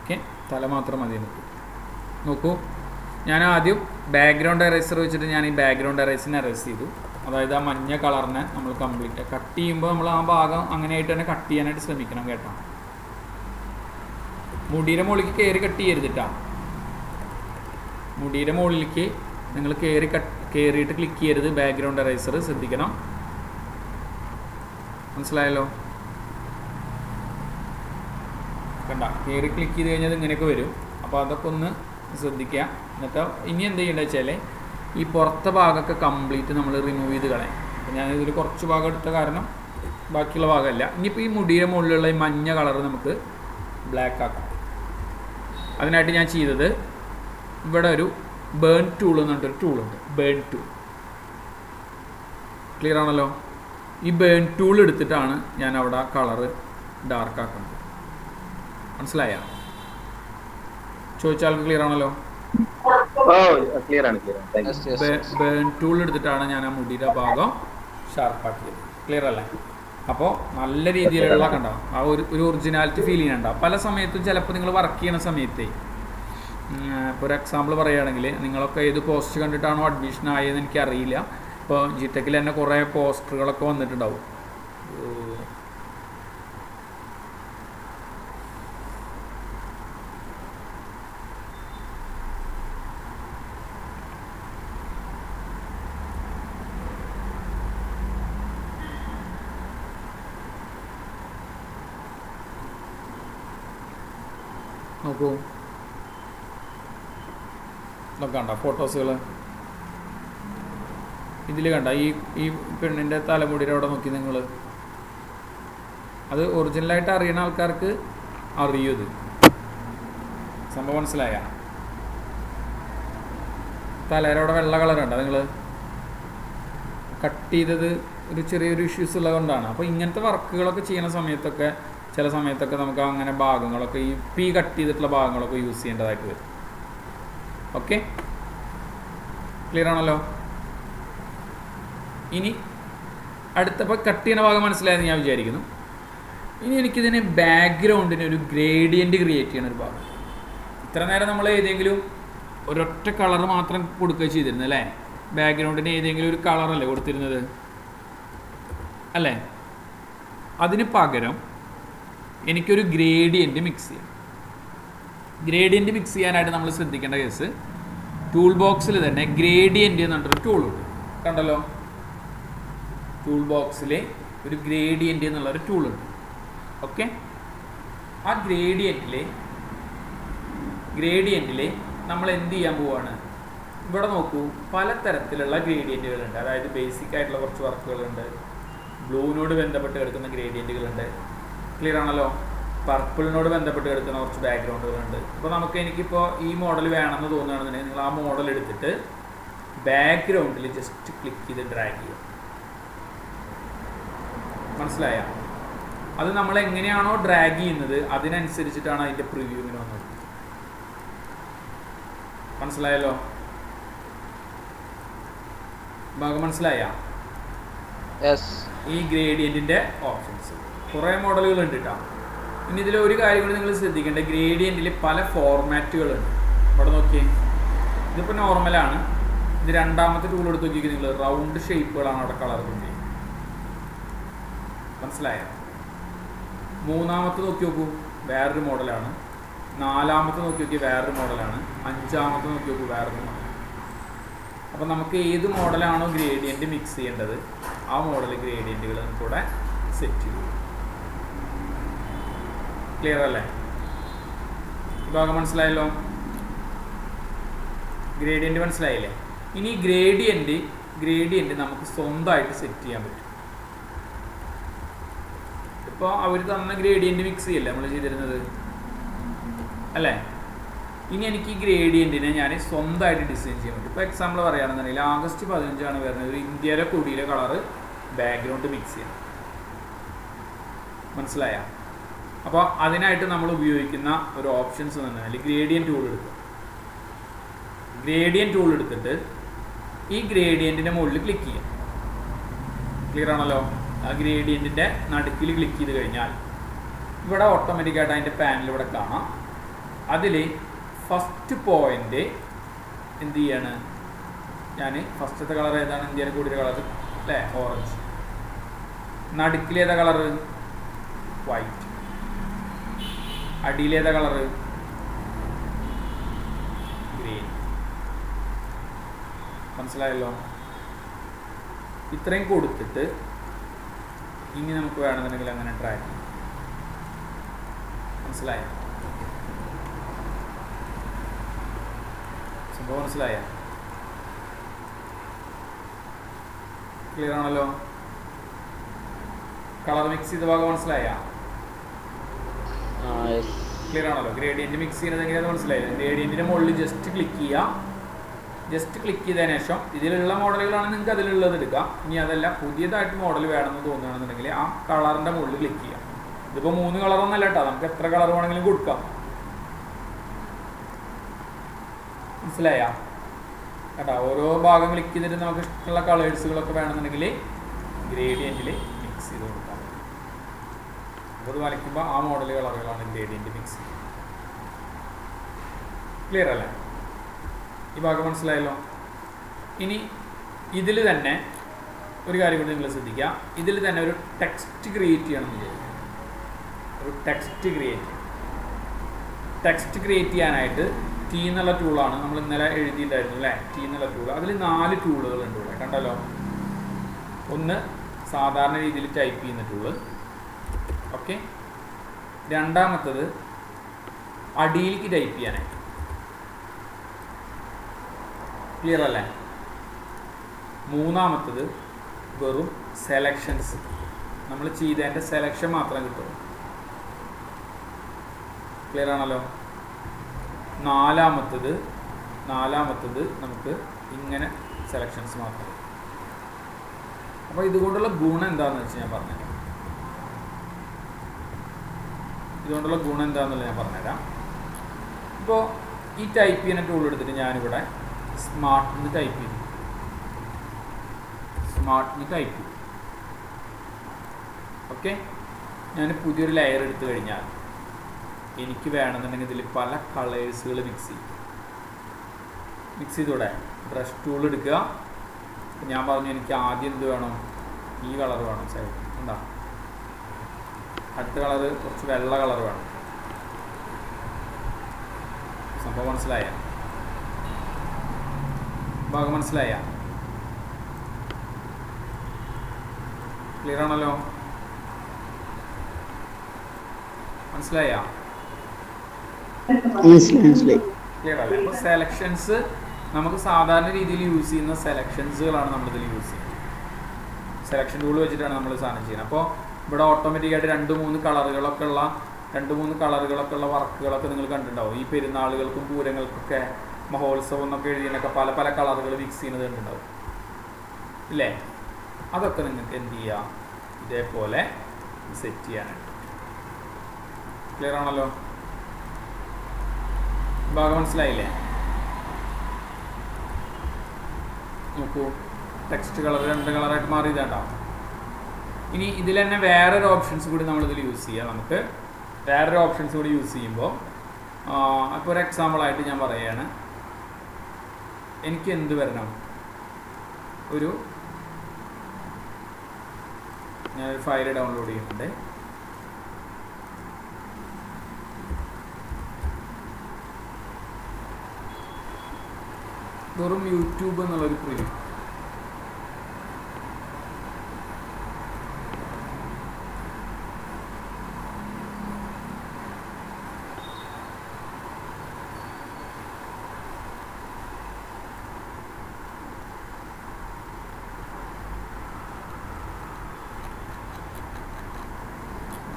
ഓക്കെ, തല മാത്രം മതി എനിക്ക്. നോക്കൂ, ഞാൻ ആദ്യം ബാക്ക്ഗ്രൗണ്ട് എറേസർ വെച്ചിട്ട് ഞാൻ ഈ ബാക്ക്ഗ്രൗണ്ട് എറേസിനെ എറേസ് ചെയ്തു. അതായത് ആ മഞ്ഞ കളറിനെ നമ്മൾ കംപ്ലീറ്റ് കട്ട് ചെയ്യുമ്പോൾ നമ്മൾ ആ ഭാഗം അങ്ങനെയായിട്ട് തന്നെ കട്ട് ചെയ്യാനായിട്ട് ശ്രമിക്കണം കേട്ടോ. മുടിയുടെ മുകളിലേക്ക് കയറി കട്ട് ചെയ്യരുതിട്ടാ. മുടിയുടെ മുകളിലേക്ക് നിങ്ങൾ കയറിയിട്ട് ക്ലിക്ക് ചെയ്യരുത്. ബാക്ക്ഗ്രൗണ്ട് എറേസർ ശ്രദ്ധിക്കണം. മനസ്സിലായല്ലോ? കണ്ട, കയറി ക്ലിക്ക് ചെയ്ത് കഴിഞ്ഞാൽ ഇങ്ങനെയൊക്കെ വരും. അപ്പോൾ അതൊക്കെ ഒന്ന് ശ്രദ്ധിക്കുക. എന്നിട്ട് ഇനി എന്ത് ചെയ്യേണ്ടത് വെച്ചാൽ ഈ പുറത്തെ ഭാഗമൊക്കെ കംപ്ലീറ്റ് നമ്മൾ റിമൂവ് ചെയ്ത് കളയാം. അപ്പോൾ ഞാനിതിൽ കുറച്ച് ഭാഗം എടുത്ത കാരണം ബാക്കിയുള്ള ഭാഗമല്ല. ഇനിയിപ്പോൾ ഈ മുടിയുടെ മുകളിലുള്ള ഈ മഞ്ഞ കളർ നമുക്ക് ബ്ലാക്ക് ആക്കാം. അതിനായിട്ട് ഞാൻ ചെയ്തത് ഇവിടെ ഒരു ബേൺ ടൂൾ എന്ന് പറഞ്ഞിട്ടൊരു ടൂളുണ്ട്. ബേൺ ടൂൾ ക്ലിയർ ആണല്ലോ? ഈ ബേൺ ടൂൾ എടുത്തിട്ടാണ് ഞാൻ അവിടെ കളറ് ഡാർക്ക് ആക്കുന്നത്. മനസ്സിലായ? ചോദിച്ചാൾക്ക് ക്ലിയർ ആണല്ലോ? ബേൺ ടൂൾ എടുത്തിട്ടാണ് ഞാൻ ആ മുടിയുടെ ഭാഗം ഷാർപ്പാക്കിയത്. ക്ലിയർ അല്ലേ? അപ്പോൾ നല്ല രീതിയിലുള്ള കണ്ടോ ആ ഒരു ഒറിജിനാലിറ്റി ഫീൽ ചെയ്യുന്നുണ്ടാവും. പല സമയത്തും ചിലപ്പോൾ നിങ്ങൾ വർക്ക് ചെയ്യണ സമയത്തേ, ഇപ്പോൾ ഒരു എക്സാമ്പിൾ പറയുകയാണെങ്കിൽ നിങ്ങളൊക്കെ ഏത് പോസ്റ്റ് കണ്ടിട്ടാണോ അഡ്മിഷൻ ആയതെന്ന് എനിക്കറിയില്ല. ഇപ്പോൾ ജിടെക്കിൽ തന്നെ കുറേ പോസ്റ്ററുകളൊക്കെ വന്നിട്ടുണ്ടാവും. നോക്കൂ, ഇതൊക്കെ കണ്ട ഫോട്ടോസുകൾ ഇതിൽ കണ്ട. ഈ പെണ്ണിൻ്റെ തലമുടിയുടെ അവിടെ നോക്കി നിങ്ങൾ. അത് ഒറിജിനലായിട്ട് അറിയുന്ന ആൾക്കാർക്ക് അറിയൂ ഇത് സംഭവം. മനസ്സിലായ? തലയുടെ അവിടെ വെള്ള കളറുണ്ട്. നിങ്ങൾ കട്ട് ചെയ്തത് ഒരു ചെറിയൊരു ഇഷ്യൂസ് ഉള്ളതുകൊണ്ടാണ്. അപ്പോൾ ഇങ്ങനത്തെ വർക്കുകളൊക്കെ ചെയ്യുന്ന സമയത്തൊക്കെ ചില സമയത്തൊക്കെ നമുക്ക് അങ്ങനെ ഭാഗങ്ങളൊക്കെ ഈ കട്ട് ചെയ്തിട്ടുള്ള ഭാഗങ്ങളൊക്കെ യൂസ് ചെയ്യേണ്ടതായിട്ട് വരും. ഓക്കെ, ക്ലിയർ ആണല്ലോ? ഇനി അടുത്തപ്പോൾ കട്ട് ചെയ്യുന്ന ഭാഗം മനസ്സിലായെന്ന് ഞാൻ വിചാരിക്കുന്നു. ഇനി എനിക്കിതിന് ബാക്ക്ഗ്രൗണ്ടിന് ഒരു ഗ്രേഡിയൻറ്റ് ക്രിയേറ്റ് ചെയ്യണ ഒരു ഭാഗം. ഇത്ര നേരം നമ്മൾ ഏതെങ്കിലും ഒരൊറ്റ കളർ മാത്രം കൊടുക്കുക ചെയ്തിരുന്നത് അല്ലേ? ബാക്ക്ഗ്രൗണ്ടിന് ഏതെങ്കിലും ഒരു കളറല്ലേ കൊടുത്തിരുന്നത് അല്ലേ? അതിന് പകരം എനിക്കൊരു ഗ്രേഡിയൻറ്റ് മിക്സ് ചെയ്യാം. ഗ്രേഡിയൻറ്റ് മിക്സ് ചെയ്യാനായിട്ട് നമ്മൾ ശ്രദ്ധിക്കേണ്ട കേസ്, ടൂൾ ബോക്സിൽ തന്നെ ഗ്രേഡിയൻറ്റ് എന്ന് പറഞ്ഞൊരു ടൂളുണ്ട്. കണ്ടല്ലോ, ടൂൾ ബോക്സിൽ ഒരു ഗ്രേഡിയൻറ്റ് എന്നുള്ളൊരു ടൂളുണ്ട്. ഓക്കെ, ആ ഗ്രേഡിയൻറ്റിൽ നമ്മൾ എന്ത് ചെയ്യാൻ പോവുകയാണ്? ഇവിടെ നോക്കൂ, പലതരത്തിലുള്ള ഗ്രേഡിയൻറ്റുകളുണ്ട്. അതായത് ബേസിക് ആയിട്ടുള്ള കുറച്ച് വർക്കുകളുണ്ട്, ബ്ലൂവിനോട് ബന്ധപ്പെട്ട് കിടക്കുന്ന ഗ്രേഡിയൻറ്റുകളുണ്ട്. ക്ലിയർ ആണല്ലോ? പർപ്പിളിനോട് ബന്ധപ്പെട്ട് കിടക്കുന്ന കുറച്ച് ബാക്ക്ഗ്രൗണ്ടുകളുണ്ട്. അപ്പോൾ എനിക്കിപ്പോൾ ഈ മോഡൽ വേണമെന്ന് തോന്നുകയാണെന്നുണ്ടെങ്കിൽ നിങ്ങൾ ആ മോഡൽ എടുത്തിട്ട് ബാക്ക്ഗ്രൗണ്ടിൽ ജസ്റ്റ് ക്ലിക്ക് ചെയ്ത് ഡ്രാഗ് ചെയ്യുക. മനസ്സിലായ? അത് നമ്മൾ എങ്ങനെയാണോ ഡ്രാഗ് ചെയ്യുന്നത് അതിനനുസരിച്ചിട്ടാണ് അതിൻ്റെ പ്രിവ്യൂവിന് വന്നത്. മനസ്സിലായല്ലോ? ഭാഗം മനസ്സിലായ? ഈ ഗ്രേഡിയൻറ്റിൻ്റെ ഓപ്ഷൻസ് കുറേ മോഡലുകളുണ്ട് കേട്ടോ. ഇനി ഇതിൽ ഒരു കാര്യം കൂടി നിങ്ങൾ ശ്രദ്ധിക്കേണ്ടത്, ഗ്രേഡിയൻറ്റിൽ പല ഫോർമാറ്റുകളുണ്ട്. ഇവിടെ നോക്കിയേ, ഇതിപ്പോൾ നോർമലാണ്. ഇത് രണ്ടാമത്തെ ടൂൾ എടുത്ത് നോക്കിയെങ്കിൽ നിങ്ങൾ റൗണ്ട് ഷേപ്പുകളാണ് അവിടെ കളർ കൊടുക്കുക. മനസ്സിലായോ? മൂന്നാമത്തെ നോക്കി നോക്കൂ, വേറൊരു മോഡലാണ്. നാലാമത്തെ നോക്കി നോക്കി വേറൊരു മോഡലാണ്. അഞ്ചാമത്തെ നോക്കി നോക്കൂ, വേറൊരു മോഡൽ. അപ്പോൾ നമുക്ക് ഏത് മോഡലാണോ ഗ്രേഡിയൻറ്റ് മിക്സ് ചെയ്യേണ്ടത് ആ മോഡൽ ഗ്രേഡിയൻറ്റുകൾ നമുക്കിവിടെ സെറ്റ് ചെയ്തു. ക്ലിയർ അല്ലേ? ഈ ഭാഗം മനസ്സിലായല്ലോ? ഗ്രേഡിയൻറ്റ് മനസ്സിലായില്ലേ? ഇനി ഗ്രേഡിയൻറ്റ് നമുക്ക് സ്വന്തമായിട്ട് സെറ്റ് ചെയ്യാൻ പറ്റും. ഇപ്പോൾ അവർ തന്ന ഗ്രേഡിയൻറ്റ് മിക്സ് ചെയ്യല്ലേ നമ്മൾ ചെയ്തിരുന്നത് അല്ലേ? ഇനി എനിക്ക് ഈ ഗ്രേഡിയൻറ്റിനെ ഞാൻ സ്വന്തമായിട്ട് ഡിസൈൻ ചെയ്യാൻ പറ്റും. ഇപ്പോൾ എക്സാമ്പിൾ പറയുകയാണെന്നുണ്ടെങ്കിൽ August 15 വരുന്നത് ഒരു ഇന്ത്യയിലെ കൊടിയിലെ കളറ് ബാക്ക്ഗ്രൗണ്ട് മിക്സ് ചെയ്യണം. മനസ്സിലായ? അപ്പോൾ അതിനായിട്ട് നമ്മൾ ഉപയോഗിക്കുന്ന ഒരു ഓപ്ഷൻസ് എന്ന് പറഞ്ഞാൽ ഗ്രേഡിയൻറ്റ് ടൂൾ എടുക്കുക. ഗ്രേഡിയൻറ്റ് ടൂൾ എടുത്തിട്ട് ഈ ഗ്രേഡിയൻറ്റിൻ്റെ മുകളിൽ ക്ലിക്ക് ചെയ്യാം. ക്ലിയർ ആണല്ലോ? ആ ഗ്രേഡിയൻറ്റിൻ്റെ നടുക്കിൽ ക്ലിക്ക് ചെയ്ത് കഴിഞ്ഞാൽ ഇവിടെ ഓട്ടോമാറ്റിക്കായിട്ട് അതിൻ്റെ പാനൽ ഇവിടെ കാണാം. അതിൽ ഫസ്റ്റ് പോയിന്റ് എന്ത് ചെയ്യാണ്, ഞാൻ ഫസ്റ്റത്തെ കളർ ഏതാണ്, ഇന്ത്യയിൽ കൂടിയ കളർ അല്ലേ, ഓറഞ്ച്. നടുക്കിലേതാ കളറ്, വൈറ്റ്. അടിയിലേതാ കളറ്, ഗ്രീൻ. മനസ്സിലായല്ലോ? ഇത്രയും കൊടുത്തിട്ട് ഇനി നമുക്ക് വേണമെന്നുണ്ടെങ്കിൽ അങ്ങനെ ട്രാക്ക് ചെയ്യാം. മനസ്സിലായ സംഭവം? മനസ്സിലായ? ക്ലിയർ ആണല്ലോ? കളർ മിക്സ് ചെയ്ത ഭാഗം മനസ്സിലായ? ക്ലിയർ ആണല്ലോ? ഗ്രേഡിയന്റ് മിക്സ് ചെയ്യുന്നത് എങ്ങനെയാണെന്ന് മനസ്സിലായില്ലേ? ഗ്രേഡിയന്റിന്റെ മുകളിൽ ജസ്റ്റ് ക്ലിക്ക് ചെയ്യുക. ജസ്റ്റ് ക്ലിക്ക് ചെയ്തതിനു ശേഷം ഇതിലുള്ള മോഡലുകളാണ് നിങ്ങൾക്ക് അതിലുള്ളത് എടുക്കാം. ഇനി അതല്ല പുതിയതായിട്ട് മോഡൽ വേണമെന്ന് തോന്നുകയാണെന്നുണ്ടെങ്കിൽ ആ കളറിന്റെ മുകളിൽ ക്ലിക്ക് ചെയ്യാം. ഇതിപ്പോൾ 3 കളറൊന്നല്ല കേട്ടോ, നമുക്ക് എത്ര കളർ വേണമെങ്കിലും കൊടുക്കാം. മനസ്സിലായ കേട്ടോ? ഓരോ ഭാഗം ക്ലിക്ക് ചെയ്തിട്ട് നമുക്ക് ഇഷ്ടമുള്ള കളേഴ്സുകളൊക്കെ വേണമെന്നുണ്ടെങ്കിൽ ഗ്രേഡിയന്റിൽ മിക്സ് ചെയ്ത് കൊടുക്കാം. അപ്പോൾ അത് വരയ്ക്കുമ്പോൾ ആ മോഡൽ കളറുകളാണ് ഗ്രേഡിയന്റ് മിക്സ്. ക്ലിയർ അല്ലേ? ഈ ഭാഗം മനസ്സിലായല്ലോ? ഇനി ഇതിൽ തന്നെ ഒരു കാര്യം കൂടി നിങ്ങൾ ശ്രദ്ധിക്കുക. ഇതിൽ തന്നെ ഒരു ടെക്സ്റ്റ് ക്രിയേറ്റ് ചെയ്യണം എന്ന് വിചാരിക്കും. ഒരു ടെക്സ്റ്റ് ക്രിയേറ്റ് ചെയ്യാനായിട്ട് ടി എന്നുള്ള ടൂളാണ് നമ്മൾ ഇന്നലെ എഴുതിയിട്ടുണ്ടായിരുന്നു അല്ലേ? ടി എന്നുള്ള ടൂൾ. അതിൽ 4 ടൂളുകളുണ്ട് ഇവിടെ, കണ്ടല്ലോ. ഒന്ന് സാധാരണ രീതിയിൽ ടൈപ്പ് ചെയ്യുന്ന ടൂള്, ഓക്കെ. രണ്ടാമത്തത് അടിയിലേക്ക് ടൈപ്പ് ചെയ്യാനായിട്ട്. ക്ലിയർ അല്ലേ? മൂന്നാമത്തത് വെറും സെലക്ഷൻസ്, നമ്മൾ ചെയ്തതിൻ്റെ സെലക്ഷൻ മാത്രം കിട്ടും. ക്ലിയർ ആണല്ലോ? നാലാമത്തത് നമുക്ക് ഇങ്ങനെ സെലക്ഷൻസ് മാത്രം. അപ്പോൾ ഇതുകൊണ്ടുള്ള ഗുണം എന്താണെന്ന് വെച്ചാൽ ഞാൻ പറഞ്ഞുതരാം. ഇപ്പോൾ ഈ ടൈപ്പ് ചെയ്യുന്ന ടൂൾ എടുത്തിട്ട് ഞാനിവിടെ സ്മാർട്ടിന് ടൈപ്പ് ചെയ്തു. ഓക്കെ. ഞാൻ പുതിയൊരു ലെയർ എടുത്തു കഴിഞ്ഞാൽ എനിക്ക് വേണമെന്നുണ്ടെങ്കിൽ ഇതിൽ പല കളേഴ്സുകൾ മിക്സ് ചെയ്തൂടെ? ബ്രഷ് ടൂൾ എടുക്കുക. ഞാൻ പറഞ്ഞു എനിക്ക് ആദ്യം എന്ത് വേണം, ഈ കളർ വേണം സൈഡ്, എന്താ അടുത്ത കളർ കുറച്ച് വെള്ള കളർ വേണം. സംഭവം മനസ്സിലായ? ഭാഗം മനസ്സിലായ? ക്ലിയർ ആണല്ലോ? മനസ്സിലായ? ക്ലിയർ അല്ലേ? അപ്പോൾ സെലക്ഷൻസ് നമുക്ക് സാധാരണ രീതിയിൽ യൂസ് ചെയ്യുന്ന സെലക്ഷൻസുകളാണ് നമ്മളിതിൽ യൂസ് ചെയ്യുന്നത്. സെലക്ഷൻ ടൂൾ വെച്ചിട്ടാണ് നമ്മൾ സാധനം ചെയ്യുന്നത്. അപ്പോൾ ഇവിടെ ഓട്ടോമാറ്റിക്കായിട്ട് 2-3 കളറുകളൊക്കെ ഉള്ള വർക്കുകളൊക്കെ നിങ്ങൾ കണ്ടിട്ടുണ്ടാവും. ഈ പെരുന്നാളുകൾക്കും പൂരങ്ങൾക്കൊക്കെ മഹോത്സവം എന്നൊക്കെ എഴുതിയതിനൊക്കെ പല പല കളറുകൾ മിക്സ് ചെയ്യുന്നത് കണ്ടിട്ടുണ്ടാവും ഇല്ലേ? അതൊക്കെ നിങ്ങൾക്ക് എന്ത് ചെയ്യാം, ഇതേപോലെ സെറ്റ് ചെയ്യാനായിട്ട്. ക്ലിയർ ആണല്ലോ? ഭാഗം മനസ്സിലായില്ലേ? നോക്കൂ, ടെക്സ്റ്റ് കളർ 2 കളറായിട്ട് മാറിയതാണ്ടാവും. ഇനി ഇതിൽ തന്നെ വേറൊരു ഓപ്ഷൻസ് കൂടി നമ്മളിതിൽ യൂസ് ചെയ്യാം. നമുക്ക് വേറൊരു ഓപ്ഷൻസ് കൂടി യൂസ് ചെയ്യുമ്പോൾ അപ്പോൾ ഒരു എക്സാമ്പിളായിട്ട് ഞാൻ പറയുകയാണ്, എനിക്ക് എന്ത് വരണം, ഞാനൊരു ഫയൽ ഡൗൺലോഡ് ചെയ്യുന്നുണ്ട്. വെറും യൂട്യൂബ് എന്നുള്ളൊരു പ്രിവ്യൂ.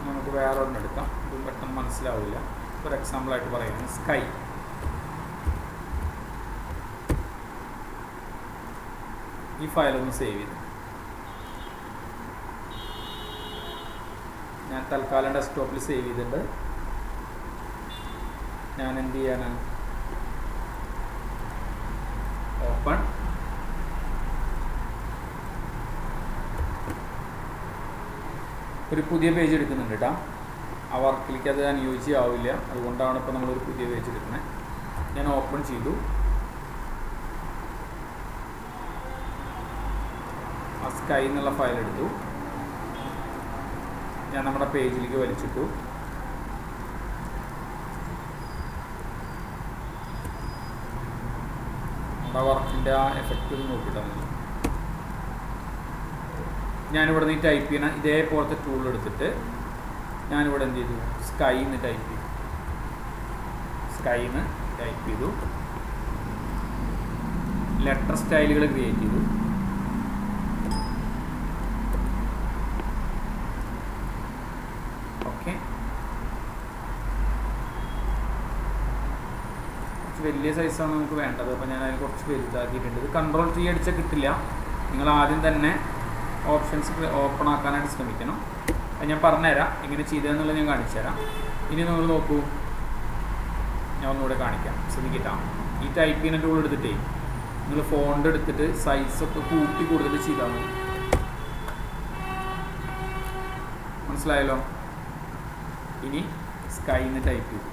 നമുക്ക് വേറെ ഒന്നും എടുക്കാം, ഇത് പെട്ടെന്ന് മനസ്സിലാവില്ല. ഒരു എക്സാമ്പിളായിട്ട് പറയുന്നത് സ്കൈ. ഈ ഫയലൊന്ന് സേവ് ചെയ്തു. ഞാൻ തൽക്കാലം ഡെസ്ക്ടോപ്പിൽ സേവ് ചെയ്തിട്ടുണ്ട്. ഞാൻ എന്ത് ചെയ്യാണ്, ഓപ്പൺ. ഒരു പുതിയ പേജ് എടുക്കുന്നുണ്ട് കേട്ടോ. ആ വർക്കിലേക്ക് അത് അനുയോജ്യമാവില്ല. അതുകൊണ്ടാണ് ഇപ്പോൾ നമ്മളൊരു പുതിയ പേജ് എടുക്കുന്നത്. ഞാൻ ഓപ്പൺ ചെയ്തു. ആ സ്കൈ എന്നുള്ള ഫയൽ എടുത്തു. ഞാൻ നമ്മുടെ പേജിലേക്ക് വലിച്ചിട്ടു. നമ്മുടെ വർക്കിൻ്റെ ആ എഫക്റ്റ് ഒന്ന് നോക്കിയിട്ടാണ് ഞാനിവിടെ നിന്ന് ടൈപ്പ് ചെയ്യണ ഇതേപോലത്തെ ടൂൾ എടുത്തിട്ട് ഞാനിവിടെ എന്ത് ചെയ്തു, സ്കൈന്ന് ടൈപ്പ് ചെയ്തു. സ്കൈന്ന് ടൈപ്പ് ചെയ്തു. ലെറ്റർ സ്റ്റൈലുകൾ ക്രിയേറ്റ് ചെയ്തു. ഓക്കെ, കുറച്ച് വലിയ സൈസാണ് നമുക്ക് വേണ്ടത്. അപ്പോൾ ഞാൻ അതിൽ കുറച്ച് വലുതാക്കിയിട്ടുണ്ട്. ഇത് കൺട്രോൾ T അടിച്ചാൽ കിട്ടില്ല. നിങ്ങൾ ആദ്യം തന്നെ ഓപ്ഷൻസ് ഓപ്പൺ ആക്കാനായിട്ട് ശ്രമിക്കണം. അത് ഞാൻ പറഞ്ഞുതരാം എങ്ങനെ ചെയ്തതെന്നുള്ളത് ഞാൻ കാണിച്ചു തരാം. ഇനി നിങ്ങൾ നോക്കൂ, ഞാൻ ഒന്നുകൂടെ കാണിക്കാം, ശ്രദ്ധിക്കട്ടാ. ഈ ടൈപ്പ് ചെയ്യുന്ന ടൂൾ എടുത്തിട്ടേ നിങ്ങൾ ഫോണ്ട് എടുത്തിട്ട് സൈസൊക്കെ കൂട്ടി കൊടുത്തിട്ട് ചെയ്താൽ മതി. മനസ്സിലായല്ലോ? ഇനി സ്കൈന്ന് ടൈപ്പ് ചെയ്തു.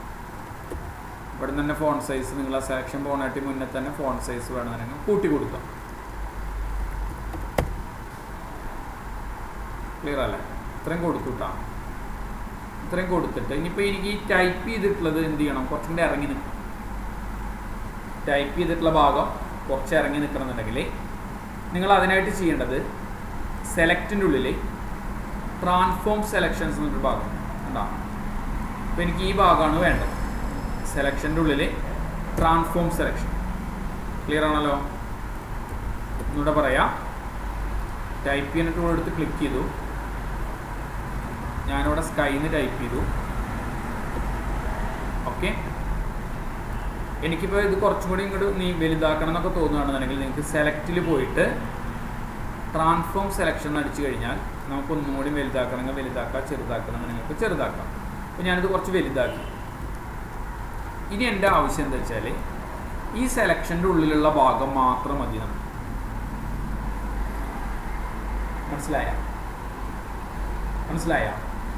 ഇവിടെ തന്നെ ഫോണ്ട് സൈസ് നിങ്ങൾ ആ സെലക്ഷൻ പോകാനായിട്ട് മുന്നേ തന്നെ ഫോണ്ട് സൈസ് വേണമെന്നുണ്ടെങ്കിൽ കൂട്ടി കൊടുക്കാം. ക്ലിയർ അല്ലേ? ഇത്രയും കൊടുത്തുട്ടാ. ഇത്രയും കൊടുത്തിട്ട് ഇനിയിപ്പോൾ എനിക്ക് ഈ ടൈപ്പ് ചെയ്തിട്ടുള്ളത് എന്ത് ചെയ്യണം, കുറച്ചും കൂടി ഇറങ്ങി നിൽക്കും. ടൈപ്പ് ചെയ്തിട്ടുള്ള ഭാഗം കുറച്ച് ഇറങ്ങി നിൽക്കണമെന്നുണ്ടെങ്കിൽ നിങ്ങൾ അതിനായിട്ട് ചെയ്യേണ്ടത് സെലക്റ്റിൻ്റെ ഉള്ളിൽ ട്രാൻസ്ഫോം സെലക്ഷൻസ് എന്നൊരു ഭാഗം ഉണ്ടാകും. അപ്പോൾ എനിക്ക് ഈ ഭാഗമാണ് വേണ്ടത്. സെലക്ഷൻ്റെ ഉള്ളിൽ ട്രാൻസ്ഫോം സെലക്ഷൻ. ക്ലിയർ ആണല്ലോ? ഒന്നുകൂടെ പറയാം. ടൈപ്പ് ചെയ്യുന്ന ടൂൾ എടുത്ത് ക്ലിക്ക് ചെയ്തു. ഞാനിവിടെ സ്കൈന്ന് ടൈപ്പ് ചെയ്തു. ഓക്കെ, എനിക്കിപ്പോൾ ഇത് കുറച്ചും കൂടി ഇങ്ങോട്ട് വലുതാക്കണം എന്നൊക്കെ തോന്നുകയാണെന്നുണ്ടെങ്കിൽ നിങ്ങൾക്ക് സെലക്റ്റിൽ പോയിട്ട് ട്രാൻസ്ഫോം സെലക്ഷൻ അടിച്ചു കഴിഞ്ഞാൽ നമുക്ക് ഒന്നും കൂടി വലുതാക്കണമെങ്കിൽ വലുതാക്കാം, ചെറുതാക്കണമെങ്കിൽ നിങ്ങൾക്ക് ചെറുതാക്കാം. അപ്പോൾ ഞാനിത് കുറച്ച് വലുതാക്കി. ഇനി എൻ്റെ ആവശ്യം എന്താ വെച്ചാൽ ഈ സെലക്ഷൻ്റെ ഉള്ളിലുള്ള ഭാഗം മാത്രം മതി നമുക്ക്. മനസ്സിലായ?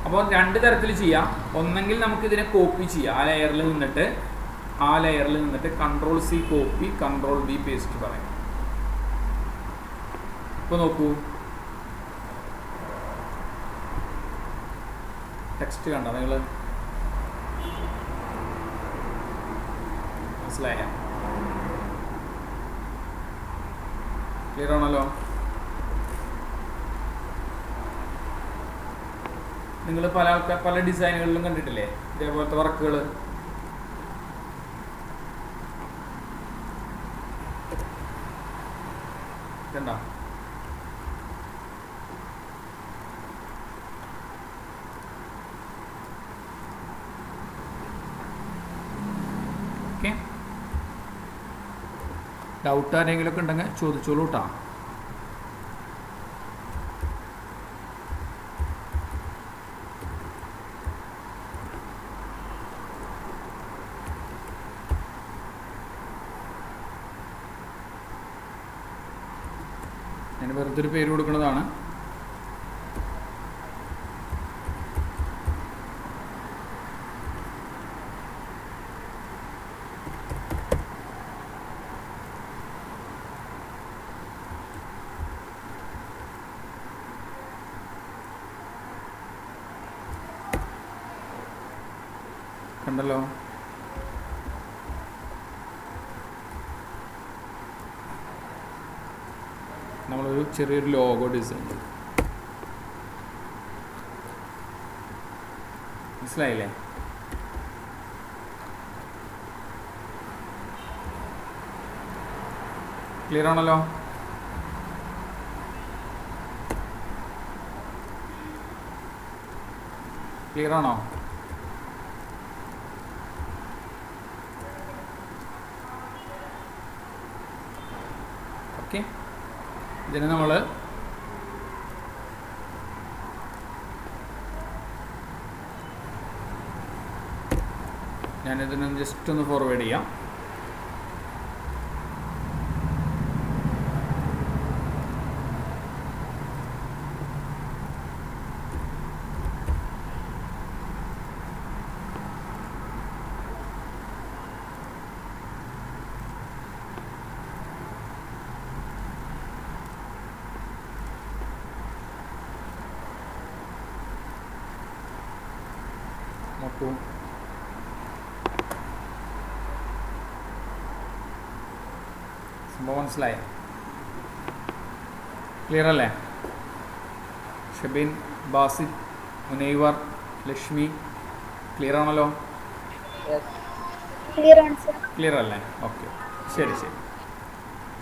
അപ്പോൾ രണ്ട് തരത്തിൽ ചെയ്യാം. ഒന്നെങ്കിൽ നമുക്കിതിനെ കോപ്പി ചെയ്യാം. ആ ലെയറിൽ നിന്നിട്ട് Ctrl C copy, Ctrl V paste പറയാം. ഇപ്പോൾ നോക്കൂ, ടെക്സ്റ്റ് കണ്ടോ നിങ്ങൾ? മനസ്സിലായ? ക്ലിയർ ആണല്ലോ? നിങ്ങൾ പല ഡിസൈനുകളിലും കണ്ടിട്ടില്ലേ ഇതേപോലത്തെ വർക്കുകൾ? കണ്ടോ? ഓക്കെ, ഡൗട്ട് ആരെങ്കിലുമൊക്കെ ഉണ്ടെങ്കിൽ ചോദിച്ചോളൂ കേട്ടോ. ഞാൻ വെറുതെ ഒരു പേര് കൊടുക്കുന്നതാണ്. കണ്ടല്ലോ? നമ്മളൊരു ചെറിയൊരു ലോഗോ ഡിസൈൻ ചെയ്തു. മനസ്സിലായില്ലേ? ക്ലിയർ ആണല്ലോ? ക്ലിയർ ആണോ? ഓക്കെ, ഇതിന് നമ്മൾ ഞാനിതിന് ജസ്റ്റ് ഒന്ന് ഫോർവേഡ് ചെയ്യാം. നോക്കൂ. സംഭവം മനസ്സിലായ? ക്ലിയർ അല്ലേ? ഷബീൻ, ബാസിദ്, മുനൈവർ, ലക്ഷ്മി, ക്ലിയർ ആണല്ലോ? ക്ലിയർ അല്ലേ? ഓക്കെ, ശരി ശരി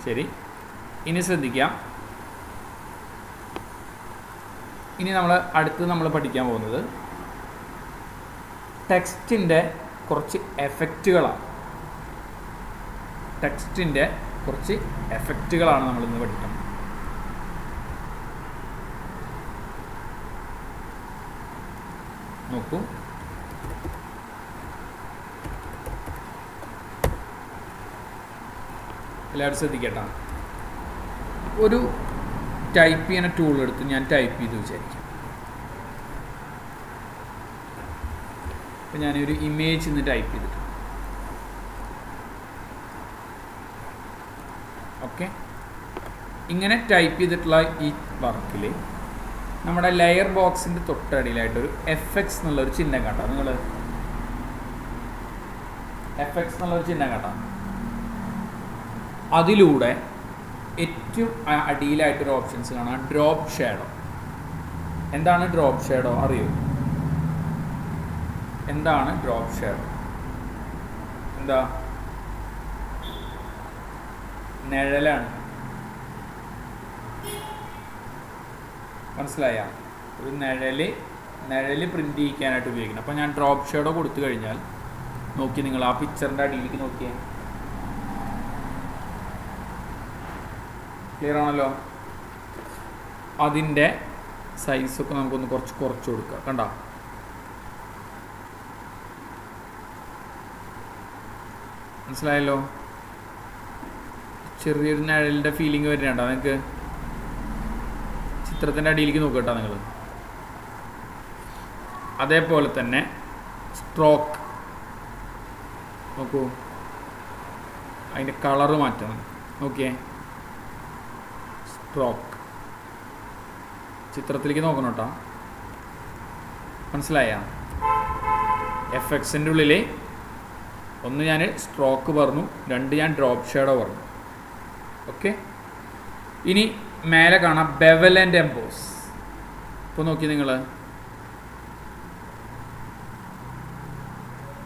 ശരി. ഇനി ശ്രദ്ധിക്കാം. ഇനി നമ്മൾ പഠിക്കാൻ പോകുന്നത് ടെക്സ്റ്റിൻ്റെ കുറച്ച് എഫക്റ്റുകളാണ്. ടെക്സ്റ്റിൻ്റെ കുറച്ച് എഫക്റ്റുകളാണ് നമ്മളിന്ന് പഠിക്കുന്നത്. നോക്കൂ, എല്ലാവരും ശ്രദ്ധിക്കട്ടോ. ഒരു ടൈപ്പ് ചെയ്യുന്ന ടൂൾ എടുത്ത് ഞാൻ ടൈപ്പ് ചെയ്ത് വിചാരിക്കാം. അപ്പം ഞാനൊരു ഇമേജ് ഇന്ന് ടൈപ്പ് ചെയ്തിട്ടുണ്ട്. ഓക്കെ, ഇങ്ങനെ ടൈപ്പ് ചെയ്തിട്ടുള്ള ഈ വർക്കിൽ നമ്മുടെ ലെയർ ബോക്സിൻ്റെ തൊട്ടടിയിലായിട്ടൊരു FX എന്നുള്ളൊരു ചിഹ്നം കണ്ടോ നിങ്ങൾ? FX എന്നുള്ളൊരു ചിഹ്നം കണ്ടോ? അതിലൂടെ ഏറ്റവും അടിയിലായിട്ടൊരു ഓപ്ഷൻസ് കാണാം, ഡ്രോപ്പ് ഷാഡോ. എന്താണ് ഡ്രോപ്പ് ഷാഡോ അറിയോ? എന്താണ് ഡ്രോപ്പ് ഷാഡോ? എന്താ? നിഴലാണ്. മനസ്സിലായ? ഒരു നിഴല് പ്രിൻ്റ് ചെയ്യിക്കാനായിട്ട് ഉപയോഗിക്കണം. അപ്പോൾ ഞാൻ ഡ്രോപ്പ് ഷാഡോ കൊടുത്തു കഴിഞ്ഞാൽ നോക്കി, നിങ്ങൾ ആ പിക്ചറിൻ്റെ അടിയിലേക്ക് നോക്കിയേ. ക്ലിയർ ആണല്ലോ? അതിൻ്റെ സൈസൊക്കെ നമുക്കൊന്ന് കുറച്ച് കൊടുക്കാം. കണ്ടോ? മനസ്സിലായല്ലോ? ചെറിയൊരു നിഴലിൻ്റെ ഫീലിംഗ് വരുന്നുണ്ടോ നിങ്ങൾക്ക്? ചിത്രത്തിൻ്റെ അടിയിലേക്ക് നോക്കട്ടോ നിങ്ങൾ. അതേപോലെ തന്നെ സ്ട്രോക്ക് നോക്കൂ, അതിൻ്റെ കളറ് മാറ്റണം. നോക്കിയേ, സ്ട്രോക്ക് ചിത്രത്തിലേക്ക് നോക്കണം കേട്ടോ. മനസ്സിലായ? FXൻ്റെ ഉള്ളിൽ ഒന്ന് ഞാൻ സ്ട്രോക്ക് പറഞ്ഞു, 2 ഞാൻ ഡ്രോപ്പ് ഷാഡോ പറഞ്ഞു. ഓക്കെ, ഇനി മേലെ കാണാം ബെവൽ ആൻഡ് എംബോസ്. ഇപ്പോൾ നോക്കി നിങ്ങൾ,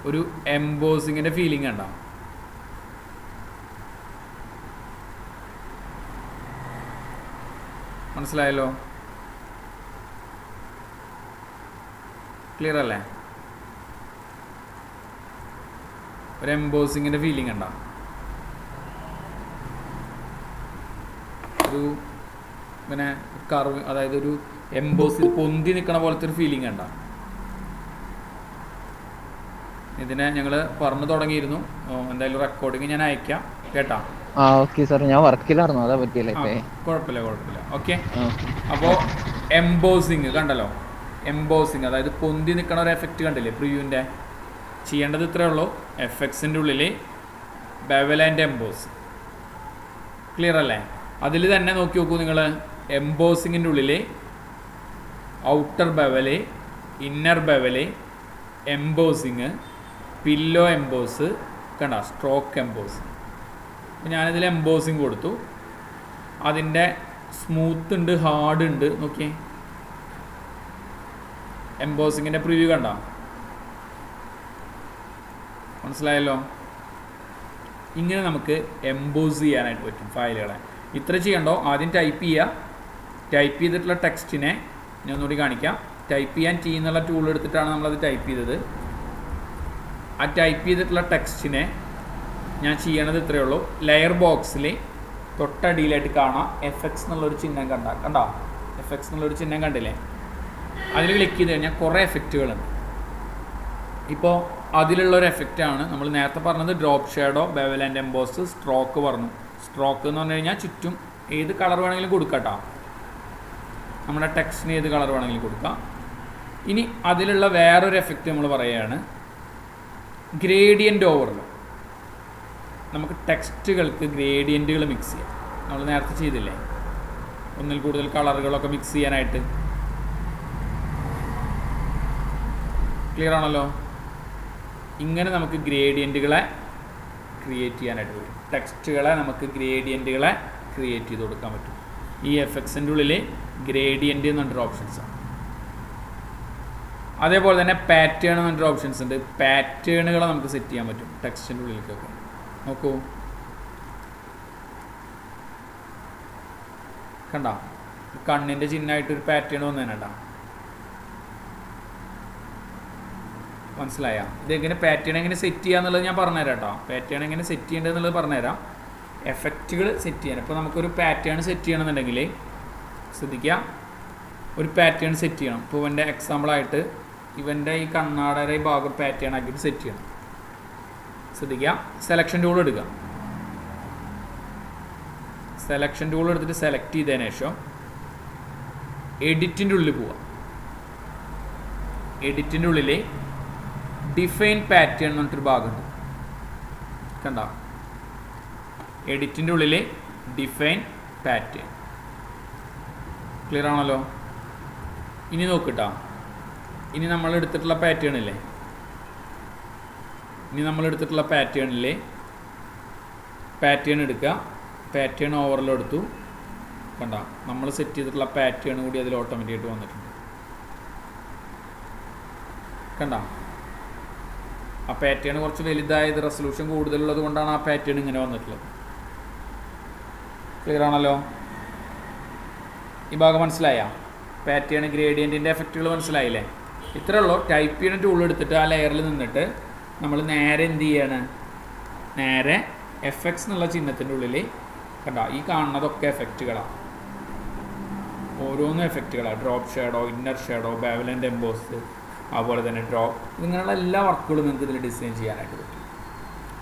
ഒരു എംബോസിങ്ങിൻ്റെ ഫീലിംഗ് ഉണ്ടോ? മനസ്സിലായല്ലോ? ക്ലിയർ അല്ലേ? ഒരു എംബോസിങ്ങിൻ്റെ ഫീലിംഗ് ഉണ്ടോ? ഒരു ഇങ്ങനെ കർവ്, അതായത് ഒരു എംബോസ് പൊന്തി നിൽക്കണ പോലത്തെ ഒരു ഫീലിംഗ് ഉണ്ടോ? ഇതിനെ ഞങ്ങൾ പറഞ്ഞു തുടങ്ങിയിരുന്നു. എന്തായാലും റെക്കോർഡിങ് ഞാൻ അയക്കാം കേട്ടാ. ഓക്കെ സാർ, ഞാൻ വർക്കിലായിരുന്നു, അതാ പറ്റിയല്ലേ. കുഴപ്പമില്ല. ഓക്കെ, അപ്പോൾ എംബോസിങ് കണ്ടല്ലോ. എംബോസിങ് അതായത് പൊന്തി നിൽക്കണ ഒരു എഫക്റ്റ് കണ്ടില്ലേ പ്രിവ്യൂവിൻ്റെ? ചെയ്യേണ്ടത് ഇത്രയേ ഉള്ളൂ. FXൻ്റെ ഉള്ളിൽ ബെവൽ ആൻഡ് എംബോസ്. ക്ലിയർ അല്ലേ? അതിൽ തന്നെ നോക്കി നോക്കൂ നിങ്ങൾ. എംബോസിങ്ങിൻ്റെ ഉള്ളിൽ outer bevel, inner bevel, embossing, pillow emboss, കണ്ട സ്ട്രോക്ക് എംബോസ്. അപ്പോൾ ഞാനിതിൽ എംബോസിങ് കൊടുത്തു. അതിൻ്റെ സ്മൂത്ത് ഉണ്ട്, ഹാർഡ് ഉണ്ട്. നോക്കിയേ, എംബോസിങ്ങിൻ്റെ പ്രിവ്യൂ കണ്ട? മനസ്സിലായല്ലോ? ഇങ്ങനെ നമുക്ക് എംബോസ് ചെയ്യാനായിട്ട് പറ്റും ഫയലുകളെ. ഇത്ര ചെയ്യണ്ടോ, ആദ്യം ടൈപ്പ് ചെയ്യുക. ടൈപ്പ് ചെയ്തിട്ടുള്ള ടെക്സ്റ്റിനെ ഞാൻ ഒന്നുകൂടി കാണിക്കാം. ടൈപ്പ് ചെയ്യാൻ T എന്നുള്ള ടൂൾ എടുത്തിട്ടാണ് നമ്മളത് ടൈപ്പ് ചെയ്തത്. ആ ടൈപ്പ് ചെയ്തിട്ടുള്ള ടെക്സ്റ്റിനെ ഞാൻ ചെയ്യണത് ഇത്രയേ ഉള്ളൂ. ലെയർ ബോക്സിൽ തൊട്ടടിയിലായിട്ട് കാണാം FX എന്നുള്ളൊരു ചിഹ്നം കണ്ടോ? FX എന്നുള്ളൊരു ചിഹ്നം കണ്ടില്ലേ? അതിൽ ക്ലിക്ക് ചെയ്ത് കഴിഞ്ഞാൽ കുറേ എഫക്റ്റുകളുണ്ട്. ഇപ്പോൾ അതിലുള്ളൊരു എഫക്റ്റാണ് നമ്മൾ നേരത്തെ പറഞ്ഞത്. Drop shadow, bevel and emboss, stroke പറഞ്ഞു. സ്ട്രോക്ക് എന്ന് പറഞ്ഞു കഴിഞ്ഞാൽ ചുറ്റും ഏത് കളർ വേണമെങ്കിലും കൊടുക്കാം. നമ്മുടെ ടെക്സ്റ്റിന് ഏത് കളർ വേണമെങ്കിലും കൊടുക്കാം. ഇനി അതിലുള്ള വേറൊരു എഫക്റ്റ് നമ്മൾ പറയുകയാണ് ഗ്രേഡിയൻ്റ് ഓവർലോ. നമുക്ക് ടെക്സ്റ്റുകൾക്ക് ഗ്രേഡിയൻറ്റുകൾ മിക്സ് ചെയ്യാം. നമ്മൾ നേരത്തെ ചെയ്തില്ലേ, ഒന്നിൽ കൂടുതൽ കളറുകളൊക്കെ മിക്സ് ചെയ്യാനായിട്ട്. ക്ലിയർ ആണല്ലോ? ഇങ്ങനെ നമുക്ക് ഗ്രേഡിയൻറ്റുകളെ ക്രിയേറ്റ് ചെയ്യാനായിട്ട് പറ്റും. ടെക്സ്റ്റുകളെ നമുക്ക് ഗ്രേഡിയൻറ്റുകളെ ക്രിയേറ്റ് ചെയ്ത് കൊടുക്കാൻ പറ്റും. ഈ എഫക്ട്സിൻ്റെ ഉള്ളിൽ ഗ്രേഡിയൻറ്റ് എന്ന് പറഞ്ഞൊരു ഓപ്ഷൻസാണ്. അതേപോലെ തന്നെ പാറ്റേൺ എന്ന് പറഞ്ഞൊരു ഓപ്ഷൻസ് ഉണ്ട്. പാറ്റേണുകളെ നമുക്ക് സെറ്റ് ചെയ്യാൻ പറ്റും ടെക്സ്റ്റിൻ്റെ ഉള്ളിലേക്കൊക്കെ. നോക്കൂ, കണ്ട കണ്ണിൻ്റെ ചിഹ്നമായിട്ടൊരു പാറ്റേൺ വന്നേനട്ടാ, മനസ്സിലായ? ഇതെങ്ങനെ പാറ്റേൺ എങ്ങനെ സെറ്റ് ചെയ്യുക എന്നുള്ളത് ഞാൻ പറഞ്ഞുതരാം കേട്ടോ. പാറ്റേൺ എങ്ങനെ സെറ്റ് ചെയ്യേണ്ടത് എന്നുള്ളത് പറഞ്ഞുതരാം. എഫക്റ്റുകൾ സെറ്റ് ചെയ്യാൻ, ഇപ്പോൾ നമുക്കൊരു പാറ്റേൺ സെറ്റ് ചെയ്യണമെന്നുണ്ടെങ്കിൽ ശ്രദ്ധിക്കുക, ഒരു പാറ്റേൺ സെറ്റ് ചെയ്യണം. ഇപ്പോൾ ഇവൻ്റെ എക്സാമ്പിളായിട്ട് ഇവൻ്റെ ഈ കണ്ണാടയുടെ ഈ ഭാഗം പാറ്റേൺ ആക്കിയിട്ട് സെറ്റ് ചെയ്യണം. ശ്രദ്ധിക്കുക, സെലക്ഷൻ ടൂൾ എടുക്കുക. സെലക്ഷൻ ടൂൾ എടുത്തിട്ട് സെലക്ട് ചെയ്തതിന് ശേഷം എഡിറ്റിൻ്റെ ഉള്ളിൽ പോവുക. എഡിറ്റിൻ്റെ ഉള്ളിൽ ഡിഫൈൻ പാറ്റേൺ എന്ന് പറഞ്ഞിട്ടൊരു ഭാഗമുണ്ട്, കണ്ട? എഡിറ്റിൻ്റെ ഉള്ളിൽ ഡിഫൈൻ പാറ്റേൺ. ക്ലിയർ ആണല്ലോ? ഇനി നോക്കിട്ടാ, ഇനി നമ്മൾ എടുത്തിട്ടുള്ള പാറ്റേൺ ഇല്ലേ, പാറ്റേൺ എടുക്കുക. പാറ്റേൺ ഓവറിൽ എടുത്തു, കണ്ട? നമ്മൾ സെറ്റ് ചെയ്തിട്ടുള്ള പാറ്റേൺ കൂടി അതിൽ ഓട്ടോമാറ്റിക്കായിട്ട് വന്നിട്ടുണ്ട്, കണ്ട? ആ പാറ്റേൺ കുറച്ച് വലുതായത്, റെസൊല്യൂഷൻ കൂടുതലുള്ളത് കൊണ്ടാണ് ആ പാറ്റേൺ ഇങ്ങനെ വന്നിട്ടുള്ളത്. ക്ലിയർ ആണല്ലോ? ഈ ഭാഗം മനസ്സിലായ? പാറ്റേൺ ഗ്രേഡിയൻറ്റിൻ്റെ എഫക്റ്റുകൾ മനസ്സിലായില്ലേ? ഇത്രേ ഉള്ളൂ. ടൈപ്പ് ചെയ്യുന്ന ടൂൾ എടുത്തിട്ട് ആ ലെയറിൽ നിന്നിട്ട് നമ്മൾ നേരെ എന്ത് ചെയ്യാണ്, നേരെ എഫക്ട്സ് എന്നുള്ള ചിഹ്നത്തിൻ്റെ ഉള്ളിൽ കണ്ട ഈ കാണുന്നതൊക്കെ എഫക്റ്റുകളാണ്. ഓരോന്നും എഫക്റ്റുകളാണ്. Drop shadow, inner shadow, bevel and emboss, അതുപോലെ തന്നെ ഡ്രോപ്പ്, ഇങ്ങനെയുള്ള എല്ലാ വർക്കുകളും നിങ്ങൾക്ക് ഇതിൽ ഡിസൈൻ ചെയ്യാനായിട്ട് പറ്റും.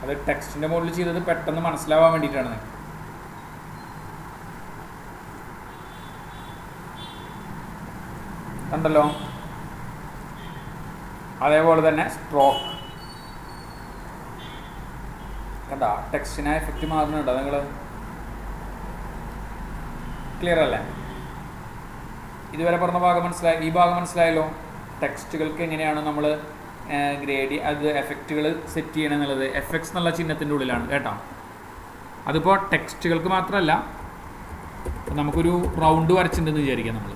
അത് ടെക്സ്റ്റിൻ്റെ മുകളിൽ ചെയ്തത് പെട്ടെന്ന് മനസ്സിലാവാൻ വേണ്ടിയിട്ടാണ് നിങ്ങൾക്ക്. കണ്ടല്ലോ? അതേപോലെ തന്നെ സ്ട്രോക്ക്, കണ്ട? ടെക്സ്റ്റിന് എഫക്റ്റ് മാറുന്നുണ്ടോ നിങ്ങൾ? ക്ലിയർ അല്ലേ? ഇതുവരെ പറഞ്ഞ ഭാഗം മനസ്സിലായി? ഈ ഭാഗം മനസ്സിലായല്ലോ? ടെക്സ്റ്റുകൾക്ക് എങ്ങനെയാണ് നമ്മൾ അത് എഫക്റ്റുകൾ സെറ്റ് ചെയ്യണം എന്നുള്ളത് എഫക്ട്സ് എന്നുള്ള ചിഹ്നത്തിൻ്റെ ഉള്ളിലാണ് കേട്ടോ. അതിപ്പോൾ ടെക്സ്റ്റുകൾക്ക് മാത്രമല്ല, നമുക്കൊരു റൗണ്ട് വരച്ചിട്ടുണ്ടെന്ന് വിചാരിക്കാം. നമ്മൾ